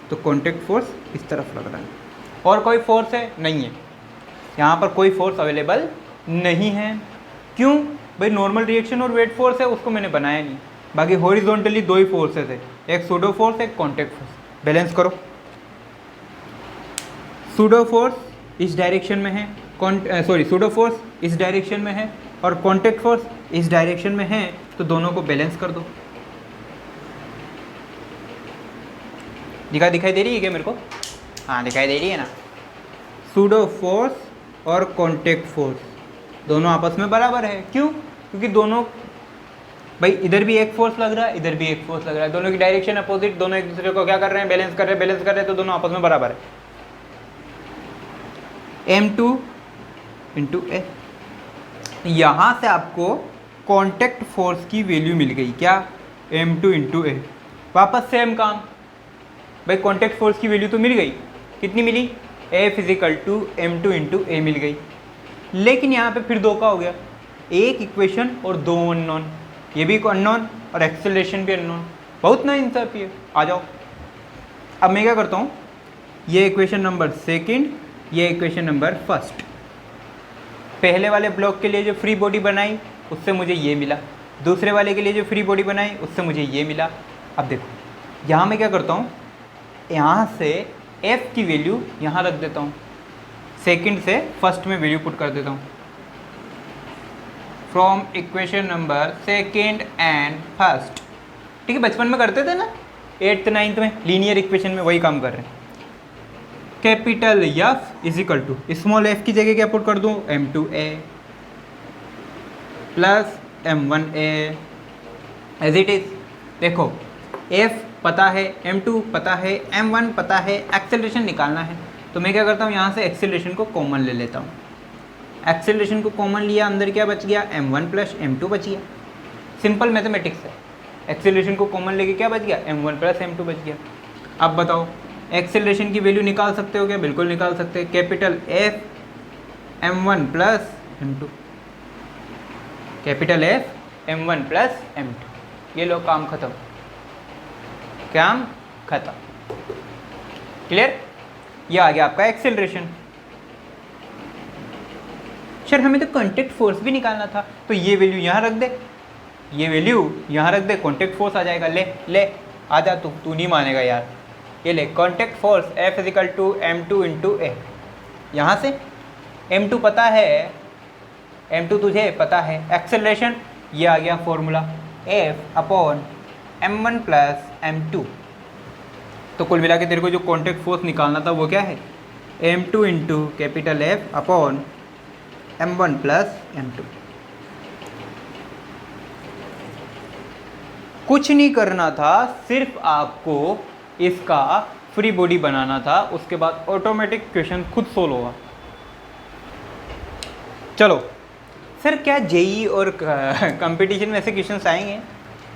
तो कॉन्टैक्ट फोर्स इस तरफ लग रहा है। और कोई फोर्स है? नहीं है, यहाँ पर कोई फोर्स अवेलेबल नहीं है। क्यों भाई? नॉर्मल रिएक्शन और वेट फोर्स है, उसको मैंने बनाया नहीं। बाकी हॉरिजॉन्टली 2 ही फोर्सेस है, एक सूडो फोर्स, एक कॉन्टैक्ट फोर्स। बैलेंस करो, सूडो फोर्स इस डायरेक्शन में है, सूडो फोर्स इस डायरेक्शन में है और कॉन्टैक्ट फोर्स इस डायरेक्शन में है, तो दोनों को बैलेंस कर दो। दिखाई दे रही है क्या मेरे को? हाँ दिखाई दे रही है ना। सूडो फोर्स और कॉन्टैक्ट फोर्स दोनों आपस में बराबर है। क्यों? क्योंकि दोनों भाई, इधर भी एक फोर्स लग रहा है, इधर भी एक फोर्स लग रहा है, दोनों की डायरेक्शन अपोजिट, दोनों एक दूसरे को क्या कर रहे हैं? बैलेंस कर रहे हैं, तो दोनों आपस में बराबर है। M2 × A। यहाँ से आपको कॉन्टैक्ट फोर्स की वैल्यू मिल गई, क्या? M2 × A। वापस सेम काम भाई, कॉन्टैक्ट फोर्स की वैल्यू तो मिल गई। कितनी मिली? F = M2 × A मिल गई। लेकिन यहाँ पे फिर 2 का हो गया, एक इक्वेशन और 2 अननोन, ये भी अननोन और एक्सेलरेशन भी अननोन। बहुत ना इंसाफी है। आ जाओ, अब मैं क्या करता हूँ, ये इक्वेशन नंबर 2, ये इक्वेशन नंबर 1। पहले वाले ब्लॉक के लिए जो फ्री बॉडी बनाई उससे मुझे ये मिला, दूसरे वाले के लिए जो फ्री बॉडी बनाई उससे मुझे ये मिला। अब देखो यहाँ मैं क्या करता हूँ, यहाँ से F की वैल्यू यहाँ रख देता हूँ, सेकंड से फर्स्ट में वैल्यू पुट कर देता हूँ। फ्रॉम इक्वेशन नंबर 2 एंड 1, ठीक है। बचपन में करते थे ना, 8th 9th में लीनियर इक्वेशन में वही काम कर रहे हैं। कैपिटल F = स्मॉल f की जगह क्या पुट कर दूँ? M2A plus M1A as it is. देखो F पता है, m2 पता है, m1 पता है, एक्सेलरेशन निकालना है। तो मैं क्या करता हूँ, यहाँ से एक्सेलरेशन को कॉमन ले लेता हूँ। एक्सेलरेशन को कॉमन लिया, अंदर क्या बच गया, m1 प्लस m2 बच गया। सिंपल मैथमेटिक्स है। एक्सेलरेशन को कॉमन लेके क्या बच गया, m1 प्लस m2 बच गया। अब बताओ एक्सेलरेशन की वैल्यू निकाल सकते हो क्या? बिल्कुल निकाल सकते हैं। Capital F m1 plus m2, capital F m1 plus m2। ये लो, काम खत्म, काम खत्म। क्लियर? ये आ गया आपका एक्सेलरेशन। सर हमें तो कांटेक्ट फोर्स भी निकालना था, तो ये वैल्यू यहाँ रख दे, ये वैल्यू यहाँ रख दे, कांटेक्ट फोर्स आ जाएगा। ले ले आ जा, तू नहीं मानेगा यार। ये ले, contact force F equal to m2 into A. यहाँ से m2 पता है, m2 तुझे पता है। एक्सेलरेशन ये आ गया formula, F upon m1 plus m2। तो कुल मिला के तेरे को जो कांटेक्ट फोर्स निकालना था वो क्या है, m2 into capital F upon m1 plus m2। कुछ नहीं करना था, सिर्फ आपको इसका फ्री बॉडी बनाना था, उसके बाद ऑटोमेटिक क्वेश्चन खुद सोल्व होगा। चलो सर, क्या जेई और कंपटीशन में ऐसे क्वेश्चंस आएंगे?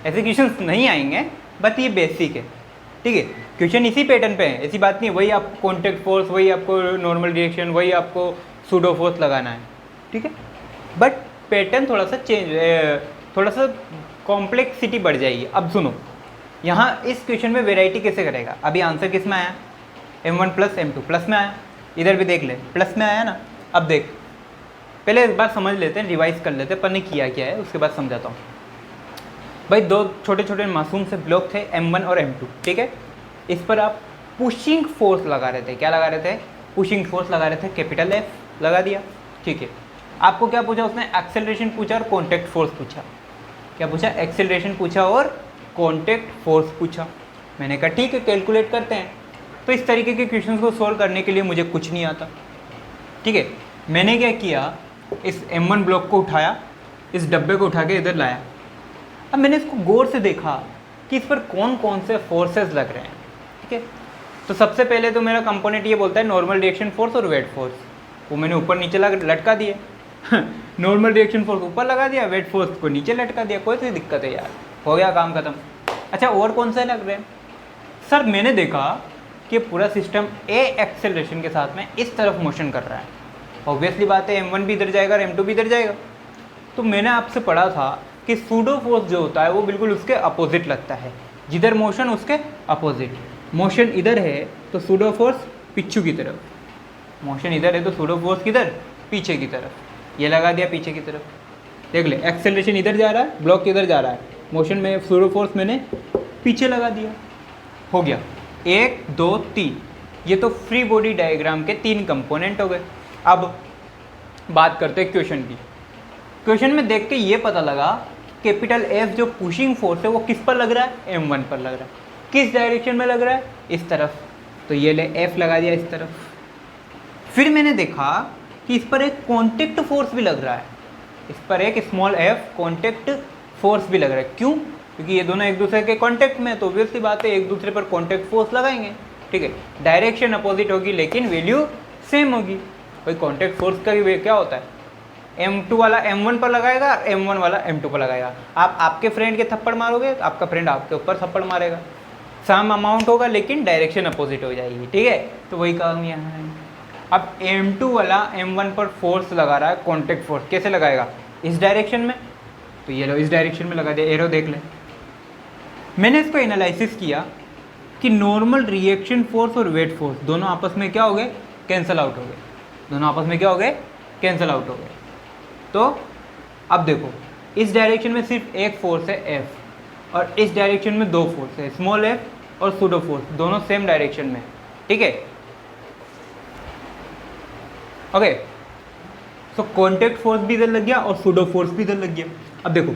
ऐसे क्वेश्चंस नहीं आएंगे, बट ये बेसिक है, ठीक है। क्वेश्चन इसी पैटर्न पे है, ऐसी बात नहीं, वही आपको कॉन्टैक्ट फोर्स, वही आपको नॉर्मल डायरेक्शन, वही आपको सूडो फोर्स लगाना है, ठीक है। बट पैटर्न थोड़ा सा चेंज, थोड़ा सा कॉम्प्लेक्सिटी बढ़ जाएगी। अब सुनो, यहाँ इस क्वेश्चन में वेराइटी कैसे करेगा? अभी आंसर किस में आया, m1 प्लस m2 प्लस में आया। इधर भी देख ले, प्लस में आया ना। अब देख, पहले एक बार समझ लेते हैं, रिवाइज कर लेते हैं, पर नहीं किया क्या है, उसके बाद समझाता हूँ। भाई दो छोटे छोटे मासूम से ब्लॉक थे, m1 और m2, ठीक है। इस पर आप पुशिंग फोर्स लगा रहे थे। क्या लगा रहे थे? पुशिंग फोर्स लगा रहे थे, कैपिटल F लगा दिया, ठीक है। आपको क्या पूछा उसने? एक्सेलरेशन पूछा और कॉन्टैक्ट फोर्स पूछा। क्या पूछा? एक्सेलरेशन पूछा और कॉन्टैक्ट फोर्स पूछा। मैंने कहा ठीक है, कैलकुलेट करते हैं। तो इस तरीके के क्वेश्चंस को सॉल्व करने के लिए मुझे कुछ नहीं आता, ठीक है। मैंने क्या किया, इस m1 ब्लॉक को उठाया, इस डब्बे को उठा के इधर लाया। अब मैंने इसको गौर से देखा कि इस पर कौन कौन से फोर्सेस लग रहे हैं, ठीक है। तो सबसे पहले तो मेरा कंपोनेंट ये बोलता है नॉर्मल रिएक्शन फोर्स और वेट फोर्स, वो मैंने ऊपर नीचे लटका दिए। नॉर्मल रिएक्शन फोर्स ऊपर लगा दिया, वेट फोर्स को नीचे लटका दिया। कोई सी दिक्कत है यार, हो गया काम खत्म। अच्छा, और कौन से लग रहे हैं? सर मैंने देखा कि पूरा सिस्टम ए एक्सेलरेशन के साथ में इस तरफ मोशन कर रहा है। ऑब्वियसली बात है, m1 भी इधर जाएगा और m2 भी इधर जाएगा। तो मैंने आपसे पढ़ा था कि सूडो फोर्स जो होता है वो बिल्कुल उसके अपोजिट लगता है, जिधर मोशन उसके अपोजिट। मोशन इधर है तो सूडो फोर्स पिछू की तरफ, मोशन इधर है तो सूडो फोर्स किधर? पीछे की तरफ। ये लगा दिया पीछे की तरफ। देख ले, एक्सेलरेशन इधर जा रहा है, ब्लॉक इधर जा रहा है, मोशन में सूडो फोर्स मैंने पीछे लगा दिया। हो गया 1 2 3। ये तो फ्री बॉडी डायग्राम के 3 कंपोनेंट हो गए। अब बात करते हैं क्वेश्चन की। क्वेश्चन में देख के ये पता लगा कैपिटल F जो पुशिंग फोर्स है वो किस पर लग रहा है? m1 पर लग रहा है। किस डायरेक्शन में लग रहा है? इस तरफ। तो ये ले, F लगा दिया इस तरफ। फिर मैंने देखा कि इस पर एक कॉन्टैक्ट फोर्स भी लग रहा है, इस पर एक स्मॉल f कॉन्टैक्ट फोर्स भी लग रहा है। क्यों? क्योंकि ये दोनों एक दूसरे के कॉन्टैक्ट में, तो ऑब्वियसली बात है एक दूसरे पर कॉन्टैक्ट फोर्स लगाएंगे, ठीक है। डायरेक्शन अपोजिट होगी लेकिन वैल्यू सेम होगी। भाई कॉन्टैक्ट फोर्स का भी क्या होता है? m2 वाला m1 पर लगाएगा, m1 वाला m2 पर लगाएगा। आप आपके फ्रेंड के थप्पड़ मारोगे तो आपका फ्रेंड आपके ऊपर थप्पड़ मारेगा। सेम अमाउंट होगा लेकिन डायरेक्शन अपोजिट हो जाएगी, ठीक है। तो वही काम यहाँ है। अब m2 वाला m1 पर फोर्स लगा रहा है, कॉन्टैक्ट फोर्स कैसे लगाएगा? इस डायरेक्शन में। तो ये लो, इस डायरेक्शन में लगा दिया, एरो देख ले। मैंने इसको एनालिसिस किया कि नॉर्मल रिएक्शन फोर्स और वेट फोर्स दोनों आपस में क्या हो गए? कैंसिल आउट हो गए। दोनों आपस में क्या हो गए? कैंसिल आउट हो गए। तो अब देखो, इस डायरेक्शन में सिर्फ एक फोर्स है F, और इस डायरेक्शन में 2 फोर्स है, स्मॉल f और सूडो फोर्स, दोनों सेम डायरेक्शन में, ठीक है। ओके, सो कॉन्टैक्ट फोर्स भी इधर लग गया और सूडो फोर्स भी इधर लग गया। अब देखो,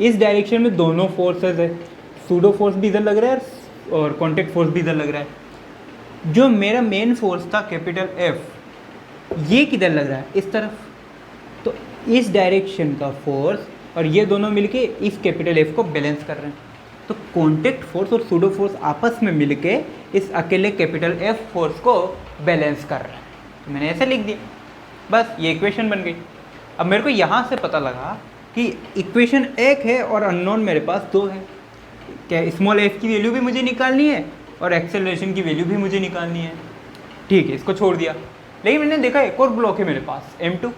इस डायरेक्शन में दोनों फोर्सेस है, सूडो फोर्स भी इधर लग रहा है और कॉन्टैक्ट फोर्स भी इधर लग रहा है। जो मेरा मेन फोर्स था कैपिटल F, ये किधर लग रहा है? इस तरफ। तो इस डायरेक्शन का फोर्स और ये दोनों मिलके इस कैपिटल F को बैलेंस कर रहे हैं। तो कॉन्टैक्ट फोर्स और सूडो फोर्स आपस में मिलके इस अकेले कैपिटल एफ फोर्स को बैलेंस कर रहा है। तो मैंने ऐसे लिख दिया, बस ये इक्वेशन बन गई। अब मेरे को यहाँ से पता लगा कि इक्वेशन एक है और अननोन मेरे पास दो है। क्या स्मॉल एफ की वैल्यू भी मुझे निकालनी है और एक्सेलरेशन की वैल्यू भी मुझे निकालनी है। ठीक है, इसको छोड़ दिया। लेकिन मैंने देखा एक और ब्लॉक है मेरे पास m2,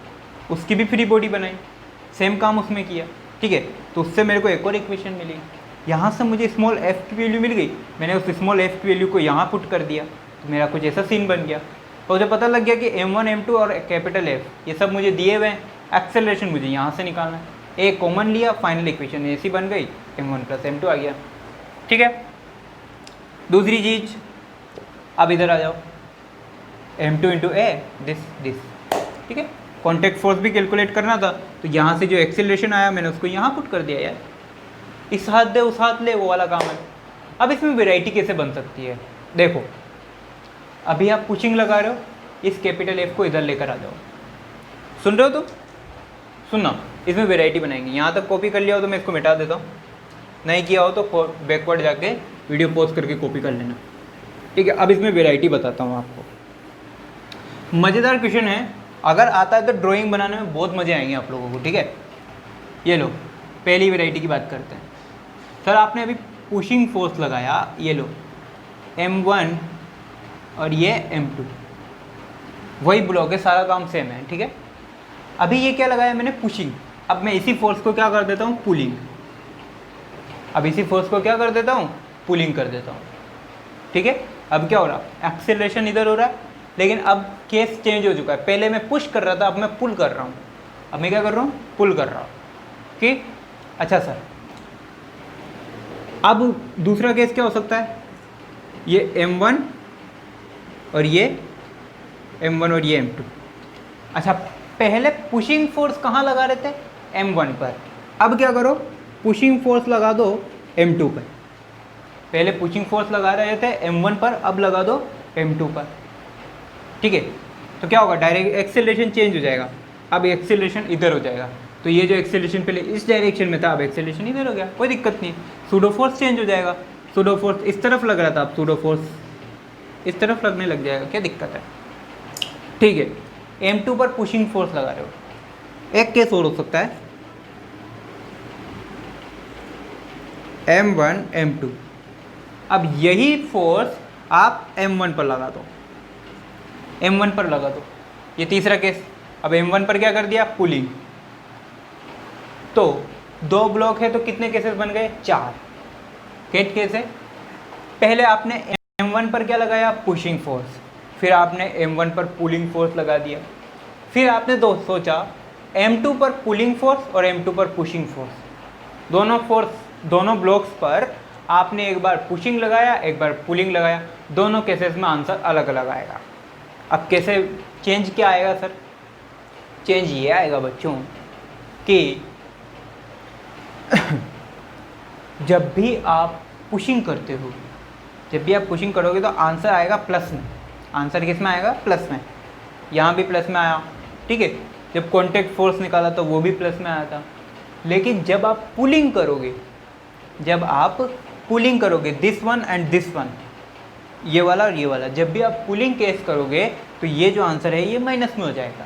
उसकी भी फ्री बॉडी बनाई, सेम काम उसमें किया। ठीक है, तो उससे मेरे को एक और इक्वेशन मिली। यहाँ से मुझे स्मॉल f की वैल्यू मिल गई, मैंने उस स्मॉल f की वैल्यू को यहाँ पुट कर दिया, तो मेरा कुछ ऐसा सीन बन गया। तो मुझे पता लग गया कि m1 m2 और कैपिटल F ये सब मुझे दिए हुए हैं, एक्सेलरेशन मुझे यहाँ से निकालना है। ए कॉमन लिया, फाइनल इक्वेशन ऐसी बन गई, m1 + m2 आ गया। ठीक है, दूसरी चीज, अब इधर आ जाओ, m2 × a दिस। ठीक है, कॉन्टैक्ट फोर्स भी कैलकुलेट करना था, तो यहाँ से जो एक्सेलरेशन आया मैंने उसको यहाँ पुट कर दिया यार। इस हाथ दे उस हाथ ले, वो वाला काम है। अब इसमें वैरायटी कैसे बन सकती है, देखो अभी आप पुशिंग लगा रहे हो, इस कैपिटल F को इधर लेकर आ जाओ। सुन रहे हो तुम? सुनना, इसमें वैरायटी बनाएंगे। यहाँ तक कॉपी कर लिया हो तो मैं इसको मिटा देता हूँ, नहीं किया हो तो बैकवर्ड जाके वीडियो पॉज करके कॉपी कर लेना। ठीक है, अब इसमें वैरायटी बताता हूँ आपको। मज़ेदार क्वेश्चन है, अगर आता है तो ड्राइंग बनाने में बहुत मज़े आएंगे आप लोगों को। ठीक है, ये लो, पहली वैरायटी की बात करते हैं। सर आपने अभी पुशिंग फोर्स लगाया, ये लो m1 और ये m2, वही ब्लॉक है, सारा काम सेम है। ठीक है, अभी ये क्या लगाया मैंने, पुशिंग। अब मैं इसी फोर्स को क्या कर देता हूँ, पुलिंग। अब इसी फोर्स को क्या कर देता हूँ, पुलिंग कर देता हूँ। ठीक है, अब क्या हो रहा, एक्सेलरेशन इधर हो रहा है, लेकिन अब केस चेंज हो चुका है। पहले मैं पुश कर रहा था, अब मैं पुल कर रहा हूँ। अब मैं क्या कर रहा हूँ, पुल कर रहा हूँ। कि अच्छा सर, अब दूसरा केस क्या हो सकता है, ये m1 और ये m1 और ये m2। अच्छा, पहले पुशिंग फोर्स कहाँ लगा रहे थे, m1 पर। अब क्या करो, पुशिंग फोर्स लगा दो m2 पर। पहले पुशिंग फोर्स लगा रहे थे m1 पर, अब लगा दो m2 पर। ठीक है, तो क्या होगा, डायरेक्ट एक्सेलरेशन चेंज हो जाएगा। अब एक्सेलरेशन इधर हो जाएगा, तो ये जो एक्सेलरेशन पहले इस डायरेक्शन में था, अब एक्सेलरेशन इधर हो गया, कोई दिक्कत नहीं। सूडो फोर्स चेंज हो जाएगा, सूडो फोर्स इस तरफ लग रहा था, अब सूडो फोर्स इस तरफ लगने लग जाएगा, क्या दिक्कत है। ठीक है, m2 पर पुशिंग फोर्स लगा रहे हो। एक केस और हो सकता है, m1 m2। अब यही फोर्स आप m1 पर लगा दो, m1 पर लगा दो, ये तीसरा केस। अब m1 पर क्या कर दिया, पुलिंग। तो दो ब्लॉक है तो कितने केसेस बन गए, 4 केस है। पहले आपने m1 पर क्या लगाया, पुशिंग फोर्स, फिर आपने m1 पर पुलिंग फोर्स लगा दिया, फिर आपने सोचा m2 पर पुलिंग फोर्स और m2 पर पुशिंग फोर्स। दोनों ब्लॉक्स पर आपने एक बार पुशिंग लगाया, एक बार पुलिंग लगाया, दोनों केसेस में आंसर अलग अलग आएगा। अब कैसे चेंज क्या आएगा सर, चेंज ये आएगा बच्चों कि जब भी आप पुशिंग करते हो, जब भी आप पुशिंग करोगे तो आंसर आएगा प्लस में। आंसर किस में आएगा, प्लस में। यहाँ भी प्लस में आया। ठीक है, जब कॉन्टैक्ट फोर्स निकाला तो वो भी प्लस में आया था। लेकिन जब आप पुलिंग करोगे, this one and this one, ये वाला और ये वाला, जब भी आप पुलिंग केस करोगे तो ये जो आंसर है ये माइनस में हो जाएगा।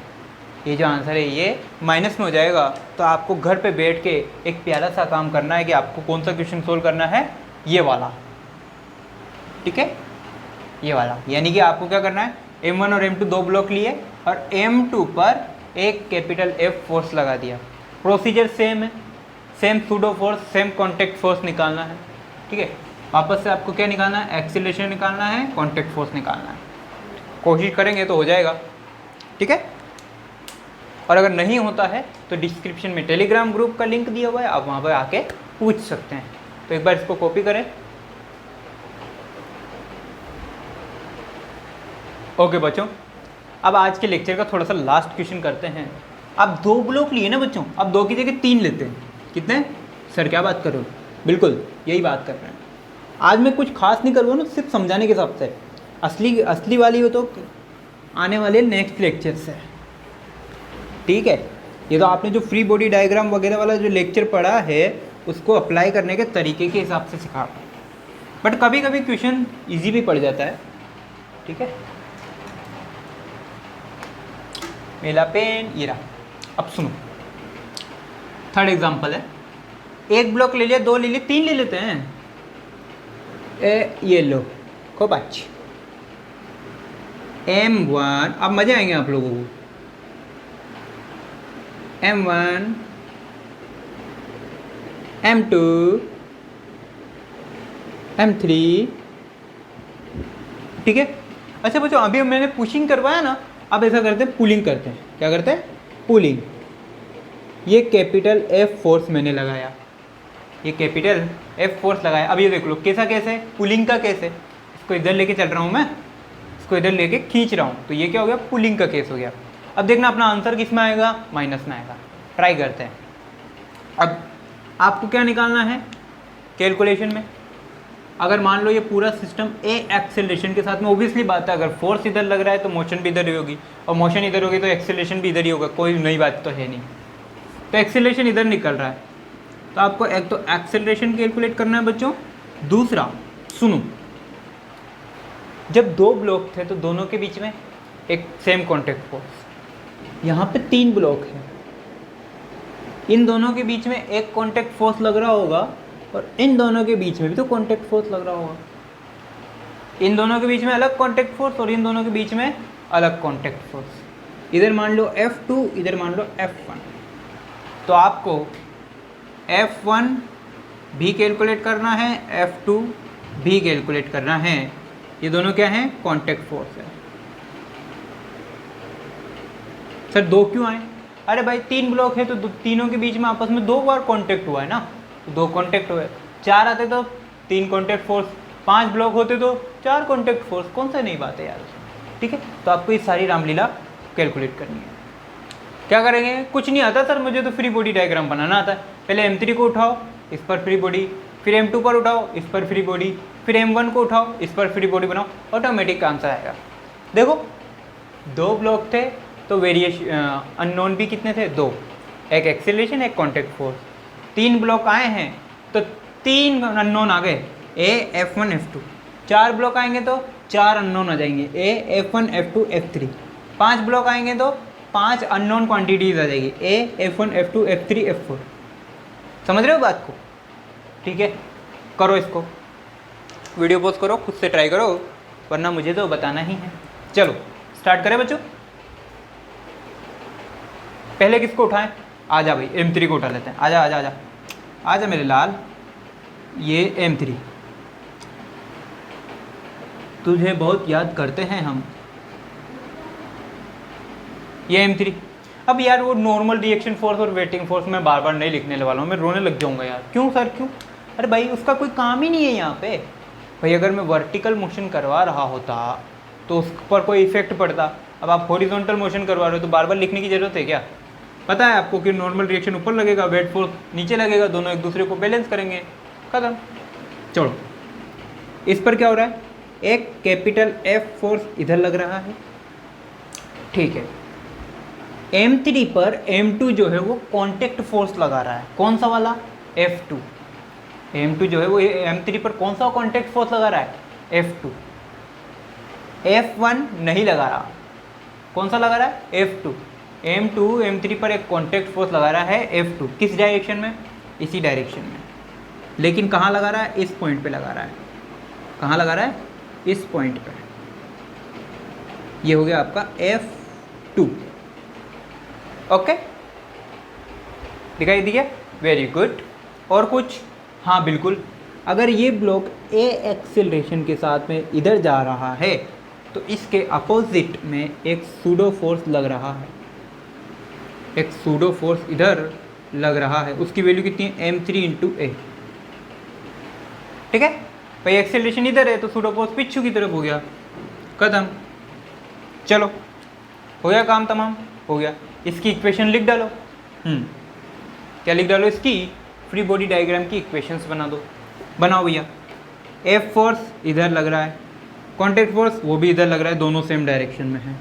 ये जो आंसर है ये माइनस में हो जाएगा। तो आपको घर पे बैठ के एक प्यारा सा काम करना है कि आपको कौन सा क्वेश्चन सोल्व करना है, ये वाला। ठीक है, ये वाला, यानी कि आपको क्या करना है, m1 और m2 दो ब्लॉक लिए और m2 पर एक कैपिटल F फोर्स लगा दिया। प्रोसीजर सेम है, same pseudo force, same contact force निकालना है। ठीक है, वापस से आपको क्या निकालना है, एक्सीलरेशन निकालना है, कॉन्टैक्ट फोर्स निकालना है। कोशिश करेंगे तो हो जाएगा। ठीक है, और अगर नहीं होता है तो डिस्क्रिप्शन में टेलीग्राम ग्रुप का लिंक दिया हुआ है, आप वहाँ पर आके पूछ सकते हैं। तो एक बार इसको कॉपी करें। ओके बच्चों, अब आज के लेक्चर का थोड़ा सा लास्ट क्वेश्चन करते हैं। अब दो ब्लॉक लिए ना बच्चों, अब दो की जगह 3 लेते हैं। कितने सर, क्या बात कर रहे हो, बिल्कुल यही बात कर रहे हैं। आज मैं कुछ खास नहीं करूँगा ना, सिर्फ समझाने के हिसाब से। असली वाली हो तो आने वाले नेक्स्ट लेक्चर से। ठीक है, ये तो आपने जो फ्री बॉडी डायग्राम वगैरह वाला जो लेक्चर पढ़ा है उसको अप्लाई करने के तरीके के हिसाब से सिखा रहा हूँ, बट कभी कभी क्वेश्चन इजी भी पड़ जाता है। ठीक है, मेरा पेन ये रहा। अब सुनो, थर्ड एग्जांपल है, एक ब्लॉक ले लिया, 2 ले लिए, 3 ले लेते हैं। ये लो खूब अच्छी M1, अब मजे आएंगे आप लोगों को। M1 M2 M3, ठीक है। अच्छा बच्चों, अभी मैंने पुशिंग करवाया ना, अब ऐसा करते हैं पुलिंग करते हैं। क्या करते हैं? पुलिंग। ये कैपिटल F फोर्स मैंने लगाया, ये कैपिटल F फोर्स लगाया। अब ये देख लो कैसा केस है, पुलिंग का केस है। इसको इधर लेके चल रहा हूँ मैं, इसको इधर लेके खींच रहा हूँ, तो ये क्या हो गया? पुलिंग का केस हो गया। अब देखना अपना आंसर किस में आएगा? माइनस में आएगा। ट्राई करते हैं। अब आपको क्या निकालना है कैलकुलेशन में? अगर मान लो ये पूरा सिस्टम ए एक्सेलरेशन के साथ में, ओबियसली बात है, अगर फोर्स इधर लग रहा है तो मोशन भी इधर ही होगी, और मोशन इधर होगी तो एक्सेलरेशन भी इधर ही होगा, कोई नई बात तो है नहीं। तो एक्सेलरेशन इधर निकल रहा है, तो आपको एक तो एक्सेलरेशन कैलकुलेट करना है बच्चों। दूसरा सुनो, जब 2 ब्लॉक थे तो दोनों के बीच में एक सेम कॉन्टैक्ट फोर्स, यहाँ पे 3 ब्लॉक है, इन दोनों के बीच में एक कॉन्टैक्ट फोर्स लग रहा होगा, और इन दोनों के बीच में भी तो कॉन्टैक्ट फोर्स लग रहा होगा। इन दोनों के बीच में अलग कॉन्टैक्ट फोर्स और इन दोनों के बीच में अलग कॉन्टैक्ट फोर्स। इधर मान लो F2, इधर मान लो F1, तो आपको F1 भी कैलकुलेट करना है, F2 भी कैलकुलेट करना है। ये दोनों क्या हैं? कॉन्टैक्ट फोर्स है। सर 2 क्यों आए? अरे भाई 3 ब्लॉक है तो तीनों के बीच में आपस में 2 बार कॉन्टैक्ट हुआ है ना, तो 2 कॉन्टैक्ट हुए। 4 आते तो 3 कॉन्टैक्ट फोर्स, 5 ब्लॉक होते तो 4 कॉन्टैक्ट फोर्स। कौन सा नई बात है यार? ठीक है, तो आपको ये सारी रामलीला कैलकुलेट करनी है। क्या करेंगे? कुछ नहीं आता सर मुझे तो फ्री बॉडी डायग्राम बनाना आता है। पहले M3 को उठाओ, इस पर फ्री बॉडी, फिर M2 पर उठाओ, इस पर फ्री बॉडी, फिर M1 को उठाओ, इस पर फ्री बॉडी बनाओ, ऑटोमेटिक आंसर आएगा। देखो 2 ब्लॉक थे तो वेरिएशन अननोन भी कितने थे? 2, एक एक्सेलरेशन एक कॉन्टैक्ट फोर्स। 3 ब्लॉक आए हैं तो 3 अननोन आ गए, A F1 F2। 4 ब्लॉक आएंगे तो 4 अननोन आ जाएंगे, A F1 F2 F3। 5 block आएंगे तो 5 अननोन क्वांटिटीज आ जाएगी, A F1 F2 F3 F4। समझ रहे हो बात को? ठीक है, करो इसको, वीडियो पॉज करो, खुद से ट्राई करो, वरना मुझे तो बताना ही है। चलो स्टार्ट करें बच्चों। पहले किसको उठाएं? आजा भाई, M3 को उठा लेते हैं। आजा आजा आजा आजा मेरे लाल, ये M3 तुझे बहुत याद करते हैं हम, ये M3। अब यार वो नॉर्मल रिएक्शन फोर्स और वेटिंग फोर्स मैं बार बार नहीं लिखने वाला हूँ, मैं रोने लग जाऊँगा यार। क्यों सर क्यों? अरे भाई उसका कोई काम ही नहीं है यहाँ पे। भाई अगर मैं वर्टिकल मोशन करवा रहा होता तो उस पर कोई इफेक्ट पड़ता। अब आप हॉरिजॉन्टल मोशन करवा रहे हो तो बार बार लिखने की ज़रूरत है क्या? पता है आपको कि नॉर्मल रिएक्शन ऊपर लगेगा, वेट फोर्स नीचे लगेगा, दोनों एक दूसरे को बैलेंस करेंगे, खत्म। चलो इस पर क्या हो रहा है? एक कैपिटल F फोर्स इधर लग रहा है, ठीक है। M3 पर M2 जो है वो कॉन्टैक्ट फोर्स लगा रहा है। कौन सा वाला? F2। M2 जो है वो M3 पर कौन सा कॉन्टैक्ट फोर्स लगा रहा है? F2। F1 नहीं लगा रहा। कौन सा लगा रहा है? F2। M2 M3 पर एक कॉन्टैक्ट फोर्स लगा रहा है F2। किस डायरेक्शन में? इसी डायरेक्शन में। लेकिन कहाँ लगा रहा है? इस पॉइंट पे लगा रहा है। कहाँ लगा रहा है? इस पॉइंट पे। ये हो गया आपका F2। ओके, दिखाई दिया? Very good. और कुछ? हाँ बिल्कुल, अगर ये ब्लॉक A एक्सेलरेशन के साथ में इधर जा रहा है तो इसके अपोजिट में एक सूडो फोर्स लग रहा है, एक सूडो फोर्स इधर लग रहा है। उसकी वैल्यू कितनी है? M3 × A। ठीक है भाई, एक्सेलरेशन इधर है तो सूडो फोर्स पिछू की तरफ हो गया, खत्म। चलो हो गया काम तमाम, हो गया। इसकी इक्वेशन लिख डालो। क्या लिख डालो? इसकी फ्री बॉडी डायग्राम की इक्वेशंस बना दो। बनाओ भैया। F फोर्स इधर लग रहा है, कॉन्टैक्ट फोर्स वो भी इधर लग रहा है, दोनों सेम डायरेक्शन में है,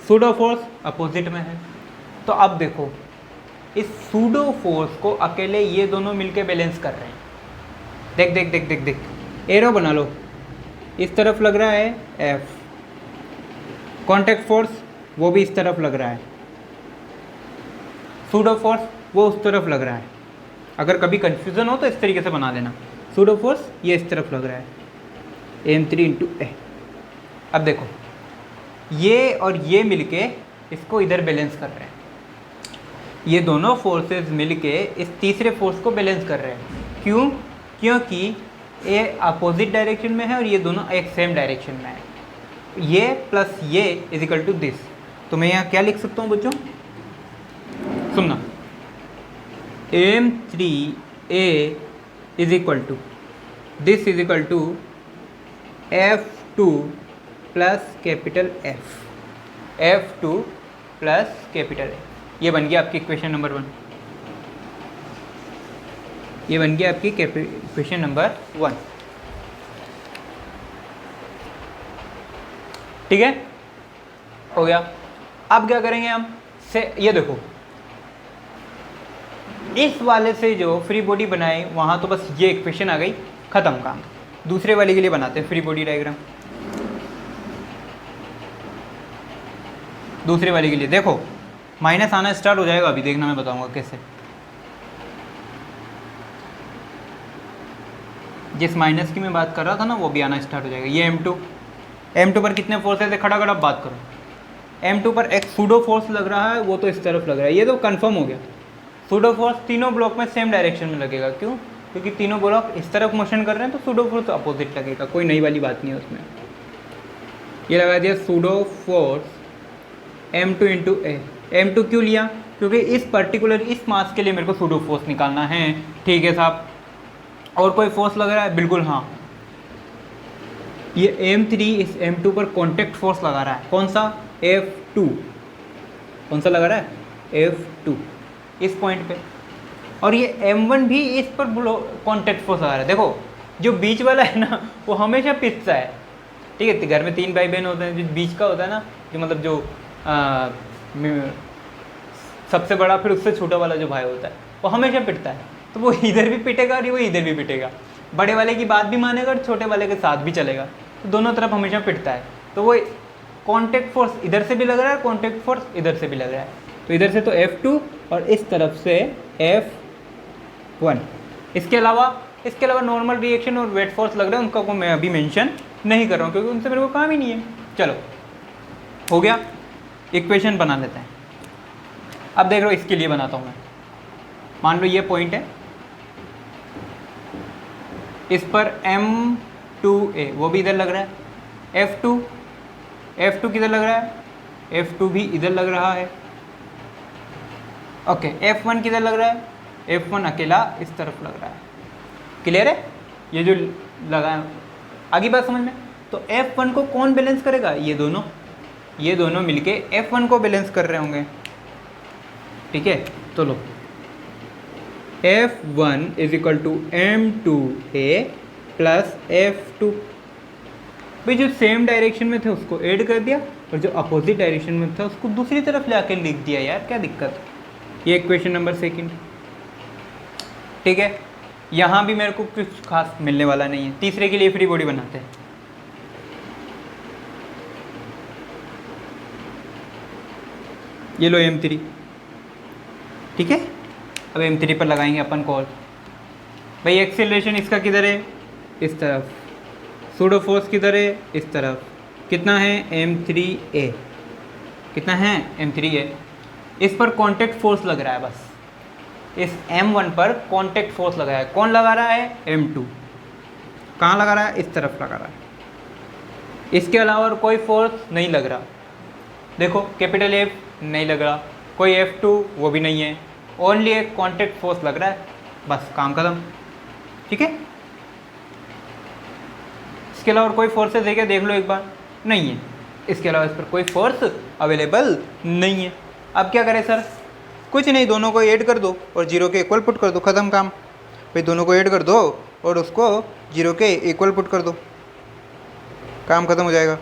सूडो फोर्स अपोजिट में है। तो अब देखो इस सूडो फोर्स को अकेले ये दोनों मिलके बैलेंस कर रहे हैं। देख देख देख देख देख एरो बना लो, इस तरफ लग रहा है F, कॉन्टैक्ट फोर्स वो भी इस तरफ लग रहा है, सूडो फोर्स वो उस तरफ लग रहा है। अगर कभी कन्फ्यूज़न हो तो इस तरीके से बना देना, सूडो फोर्स ये इस तरफ लग रहा है, m3 इंटू ए। अब देखो ये और ये मिलके इसको इधर बैलेंस कर रहे हैं, ये दोनों फोर्सेस मिलके इस तीसरे फोर्स को बैलेंस कर रहे हैं। क्यों? क्योंकि ये अपोजिट डायरेक्शन में है और ये दोनों एक सेम डायरेक्शन में है। ये प्लस ये इज इक्वल टू दिस। तो मैं यहाँ क्या लिख सकता हूँ बच्चों, सुनना, m3a is equal to this is equal to F2 plus capital F, F2 plus capital F। ये बन गया आपकी इक्वेशन नंबर 1, ये बन गया आपकी इक्वेशन नंबर 1। ठीक है, हो गया। अब क्या करेंगे हम से, ये देखो इस वाले से जो फ्री बॉडी बनाए वहाँ तो बस ये इक्वेशन आ गई, ख़त्म काम। दूसरे वाले के लिए बनाते हैं फ्री बॉडी डायग्राम। दूसरे वाले के लिए देखो माइनस आना स्टार्ट हो जाएगा, अभी देखना मैं बताऊंगा कैसे। जिस माइनस की मैं बात कर रहा था ना वो भी आना स्टार्ट हो जाएगा। ये M2 पर कितने फोर्सेस है, खड़ा खड़ा बात करो। M2 पर एक सूडो फोर्स लग रहा है, वो तो इस तरफ लग रहा है, ये तो कंफर्म हो गया। सूडो फोर्स तीनों ब्लॉक में सेम डायरेक्शन में लगेगा। क्यों? क्योंकि तीनों ब्लॉक इस तरफ मोशन कर रहे हैं, तो सूडो फोर्स तो अपोजिट लगेगा, कोई नई वाली बात नहीं है उसमें। ये लगा दिया सूडो फोर्स M2 इंटू ए। M2 क्यों लिया? क्योंकि इस पर्टिकुलर इस मास के लिए मेरे को सूडो फोर्स निकालना है। ठीक है साहब, और कोई फोर्स लग रहा है? बिल्कुल हाँ, ये M3 इस M2 पर कॉन्टैक्ट फोर्स लगा रहा है। कौन सा? F2। कौन सा लगा रहा है? F2 इस पॉइंट पे। और ये M1 भी इस पर कॉन्टैक्ट फोर्स लगा रहा है। देखो जो बीच वाला है ना वो हमेशा पिछता है। ठीक है, घर में 3 भाई बहन होते हैं, जो बीच का होता है ना, जो मतलब जो सबसे बड़ा फिर उससे छोटा वाला जो भाई होता है वो हमेशा पिटता है। तो वो इधर भी पिटेगा और वो इधर भी पिटेगा, बड़े वाले की बात भी मानेगा और छोटे वाले के साथ भी चलेगा, तो दोनों तरफ हमेशा पिटता है। तो वो कॉन्टैक्ट फोर्स इधर से भी लग रहा है, कॉन्टैक्ट फोर्स इधर से भी लग रहा है। तो इधर से तो F2 और इस तरफ से F1। इसके अलावा नॉर्मल रिएक्शन और वेट फोर्स लग रहा है, उनका को मैं अभी मेंशन नहीं कर रहा हूँ क्योंकि उनसे मेरे को काम ही नहीं है। चलो हो गया, इक्वेशन बना लेते हैं। अब देख लो इसके लिए बनाता हूँ मैं। मान लो ये पॉइंट है, इस पर M2A वो भी इधर लग रहा है, F2 किधर लग रहा है? F2 भी इधर लग रहा है। ओके, F1 किधर लग रहा है? F1 अकेला इस तरफ लग रहा है। क्लियर है? ये जो लगा है, आगे बात समझ में। तो F1 को कौन बैलेंस करेगा? ये दोनों मिलके F1 को बैलेंस कर रहे होंगे। ठीक है, तो लो F1 is equal to M2A plus F2। भाई जो सेम डायरेक्शन में थे उसको ऐड कर दिया और जो अपोजिट डायरेक्शन में था उसको दूसरी तरफ ले आकर लिख दिया। यार क्या दिक्कत है? ये इक्वेशन नंबर 2। ठीक है, यहाँ भी मेरे को कुछ खास मिलने वाला नहीं है। तीसरे के लिए फ्री बॉडी बनाते हैं। ये लो M3। ठीक है, अब M3 पर लगाएंगे अपन कॉल। भाई एक्सेलरेशन इसका किधर है? इस तरफ। सूडो फोर्स किधर है? इस तरफ। कितना है? M3A। कितना है? M3A। इस पर कॉन्टैक्ट फोर्स लग रहा है, बस इस M1 पर कॉन्टैक्ट फोर्स लगा है। कौन लगा रहा है? M2। कहाँ लगा रहा है? इस तरफ लगा रहा है। इसके अलावा और कोई फोर्स नहीं लग रहा। देखो कैपिटल F नहीं लग रहा, कोई F2 वो भी नहीं है, ओनली एक कॉन्टैक्ट फोर्स लग रहा है, बस काम खत्म। ठीक है, इसके अलावा और कोई फोर्सेस है क्या? देख लो एक बार, नहीं है। इसके अलावा इस पर कोई फोर्स अवेलेबल नहीं है। अब क्या करें सर? कुछ नहीं, दोनों को ऐड कर दो और 0 के इक्वल पुट कर दो, ख़त्म काम। भाई दोनों को ऐड कर दो और उसको 0 के इक्वल पुट कर दो, काम ख़त्म हो जाएगा।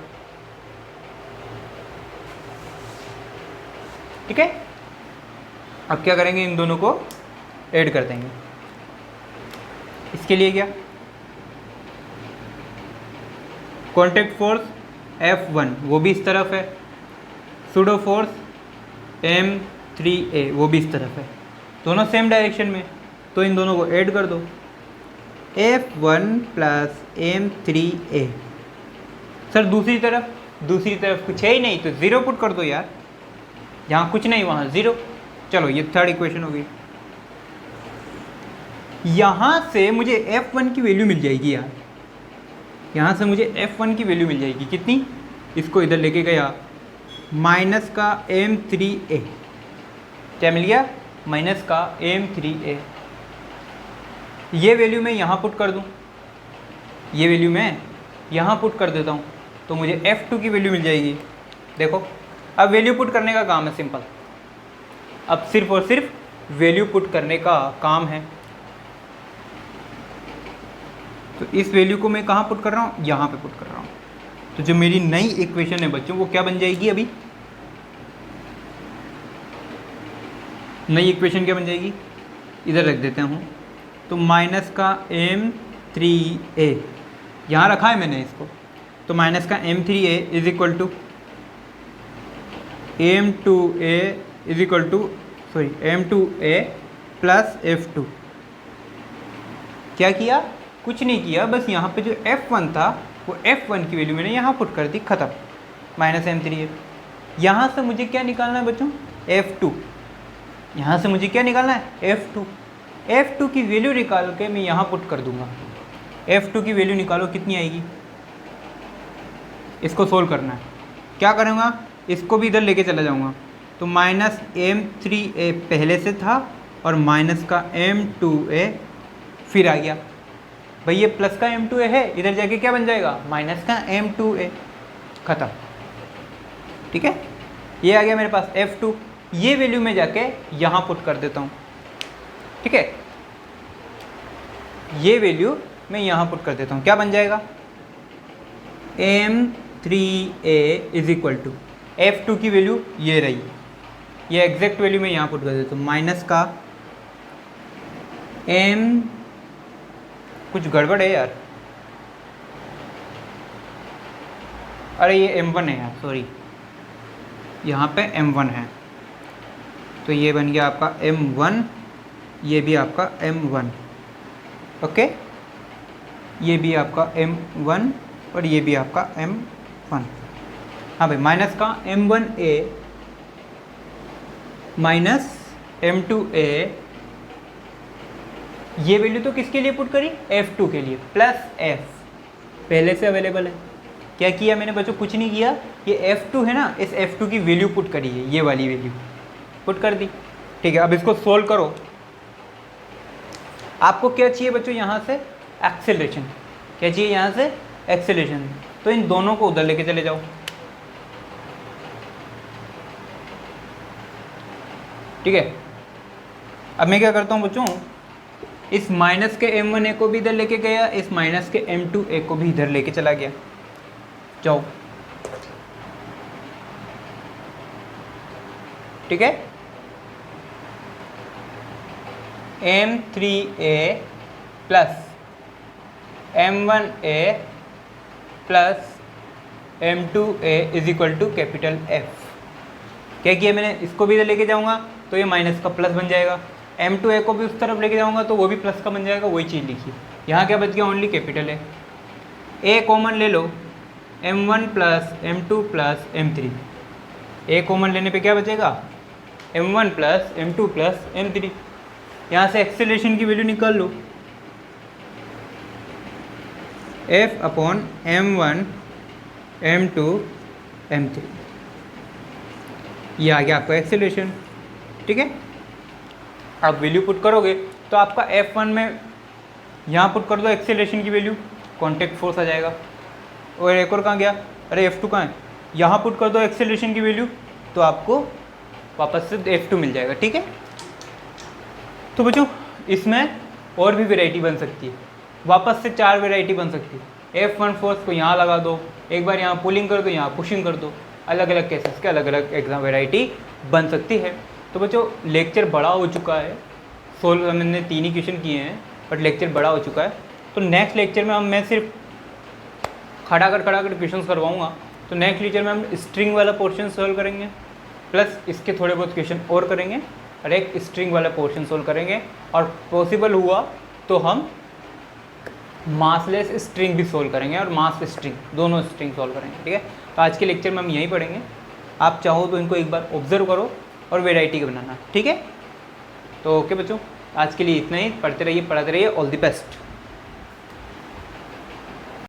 ठीक है, अब क्या करेंगे, इन दोनों को ऐड कर देंगे। इसके लिए क्या, कॉन्टैक्ट फोर्स F1 वो भी इस तरफ है, सूडो फोर्स M3A वो भी इस तरफ है, दोनों सेम डायरेक्शन में, तो इन दोनों को ऐड कर दो, F1 प्लस M3A। सर दूसरी तरफ कुछ है ही नहीं, तो ज़ीरो पुट कर दो यार, जहाँ कुछ नहीं वहाँ ज़ीरो। चलो ये थर्ड इक्वेशन हो गई। यहाँ से मुझे F1 की वैल्यू मिल जाएगी यार, यहाँ से मुझे F1 की वैल्यू मिल जाएगी कितनी, इसको इधर लेके गया, माइनस का M3A, क्या मिल गया, माइनस का M3A। ये वैल्यू मैं यहाँ पुट कर दूँ, ये वैल्यू मैं यहाँ पुट कर देता हूँ, तो मुझे F2 की वैल्यू मिल जाएगी। देखो अब वैल्यू पुट करने का काम है सिंपल, अब सिर्फ और सिर्फ वैल्यू पुट करने का काम है। तो इस वैल्यू को मैं कहाँ पुट कर रहा हूँ, यहाँ पे पुट कर रहा हूँ। तो जो मेरी नई इक्वेशन है बच्चों, वो क्या बन जाएगी, अभी नई इक्वेशन क्या बन जाएगी, इधर रख देते हूँ, तो माइनस का M3A यहाँ रखा है मैंने इसको, तो माइनस का M3A is equal to M2A plus F2। क्या किया, कुछ नहीं किया, बस यहाँ पे जो F1 था वो F1 की वैल्यू मैंने यहाँ पुट कर दी, खत्म, माइनस M3A। यहाँ से मुझे क्या निकालना है बच्चों, F2। यहाँ से मुझे क्या निकालना है, F2 की वैल्यू निकाल के मैं यहाँ पुट कर दूंगा। F2 की वैल्यू निकालो कितनी आएगी, इसको सोल्व करना है। क्या करूँगा, इसको भी इधर लेके चला जाऊँगा, तो माइनस M3A पहले से था और माइनस का M2A फिर आ गया। भाई ये प्लस का M2A है, इधर जाके क्या बन जाएगा, माइनस का M2A, खत्म। ठीक है, ये आ गया मेरे पास F2। ये वैल्यू में जाके यहाँ पुट कर देता हूँ। ठीक है, ये वैल्यू मैं यहाँ पुट कर देता हूँ, क्या बन जाएगा, M3A is equal to F2 की वैल्यू ये रही, ये एग्जैक्ट वैल्यू मैं यहाँ पुट कर देता हूँ, माइनस का M, कुछ गड़बड़ है यार, अरे ये M1 है यार, सॉरी, यहाँ पे M1 है, तो ये बन गया आपका M1, ये भी आपका M1, ओके, ये भी आपका M1 और ये भी आपका M1। हाँ भाई, माइनस का M1A माइनस M2A, ये वैल्यू तो किसके लिए पुट करी, F2 के लिए, प्लस F पहले से अवेलेबल है। क्या किया मैंने बच्चों, कुछ नहीं किया, ये F2 है ना, इस F2 की वैल्यू पुट करी है, ये वाली वैल्यू पुट कर दी। ठीक है, अब इसको सोल्व करो। आपको क्या चाहिए बच्चों, यहाँ से एक्सेलरेशन, क्या चाहिए यहाँ से, एक्सेलरेशन, तो इन दोनों को उधर लेके चले जाओ। ठीक है, अब मैं क्या करता हूँ बच्चों, इस माइनस के M1A को भी इधर लेके गया, इस माइनस के M2A को भी इधर लेके चला गया, जाओ। ठीक है, M3A plus M1A plus M2A is equal to capital F। क्या किया मैंने, इसको भी इधर लेके जाऊंगा तो ये माइनस का प्लस बन जाएगा, M2A को भी उस तरफ लेके जाऊंगा तो वो भी प्लस का बन जाएगा, वही चीज़ लिखिए। यहाँ क्या बच गया, ओनली कैपिटल है, A कॉमन ले लो, M1 plus M2 plus M3, A common लेने पे क्या बचेगा, M1 plus M2 plus M3। यहाँ से एक्सेलरेशन की वैल्यू निकाल लो, F upon M1 M2 M3, ये आ गया आपका एक्सेलरेशन। ठीक है, आप वैल्यू पुट करोगे तो आपका F1 में यहाँ पुट कर दो एक्सेलरेशन की वैल्यू, कॉन्टैक्ट फोर्स आ जाएगा। और एक और कहाँ गया, अरे F2 कहाँ है, यहाँ पुट कर दो एक्सेलरेशन की वैल्यू, तो आपको वापस से F2 मिल जाएगा। ठीक है, तो बच्चों इसमें और भी वैरायटी बन सकती है, वापस से 4 वैरायटी बन सकती है। F1 फोर्स को यहाँ लगा दो, एक बार यहाँ पुलिंग कर दो, यहाँ पुशिंग कर दो, अलग अलग केसेस के अलग अलग एग्जाम वैरायटी बन सकती है। तो तो बच्चों लेक्चर बड़ा हो चुका है, सोल्व हमने 3 ही क्वेश्चन किए हैं बट लेक्चर बड़ा हो चुका है। तो नेक्स्ट लेक्चर में मैं सिर्फ खड़ा कर क्वेश्चन करवाऊँगा। तो नेक्स्ट लेक्चर में हम स्ट्रिंग वाला पोर्शन सोल्व करेंगे, प्लस इसके थोड़े बहुत क्वेश्चन और करेंगे और एक स्ट्रिंग वाला पोर्शन सोल्व करेंगे, और पॉसिबल हुआ तो हम मासलेस स्ट्रिंग भी सोल्व करेंगे और मास स्ट्रिंग, दोनों स्ट्रिंग सोल्व करेंगे। ठीक है, तो आज के लेक्चर में हम यही पढ़ेंगे। आप चाहो तो इनको एक बार ऑब्जर्व करो और वेराइटी का बनाना। ठीक है, तो ओके बच्चों, आज के लिए इतना ही। पढ़ते रहिए, पढ़ाते रहिए। All the best.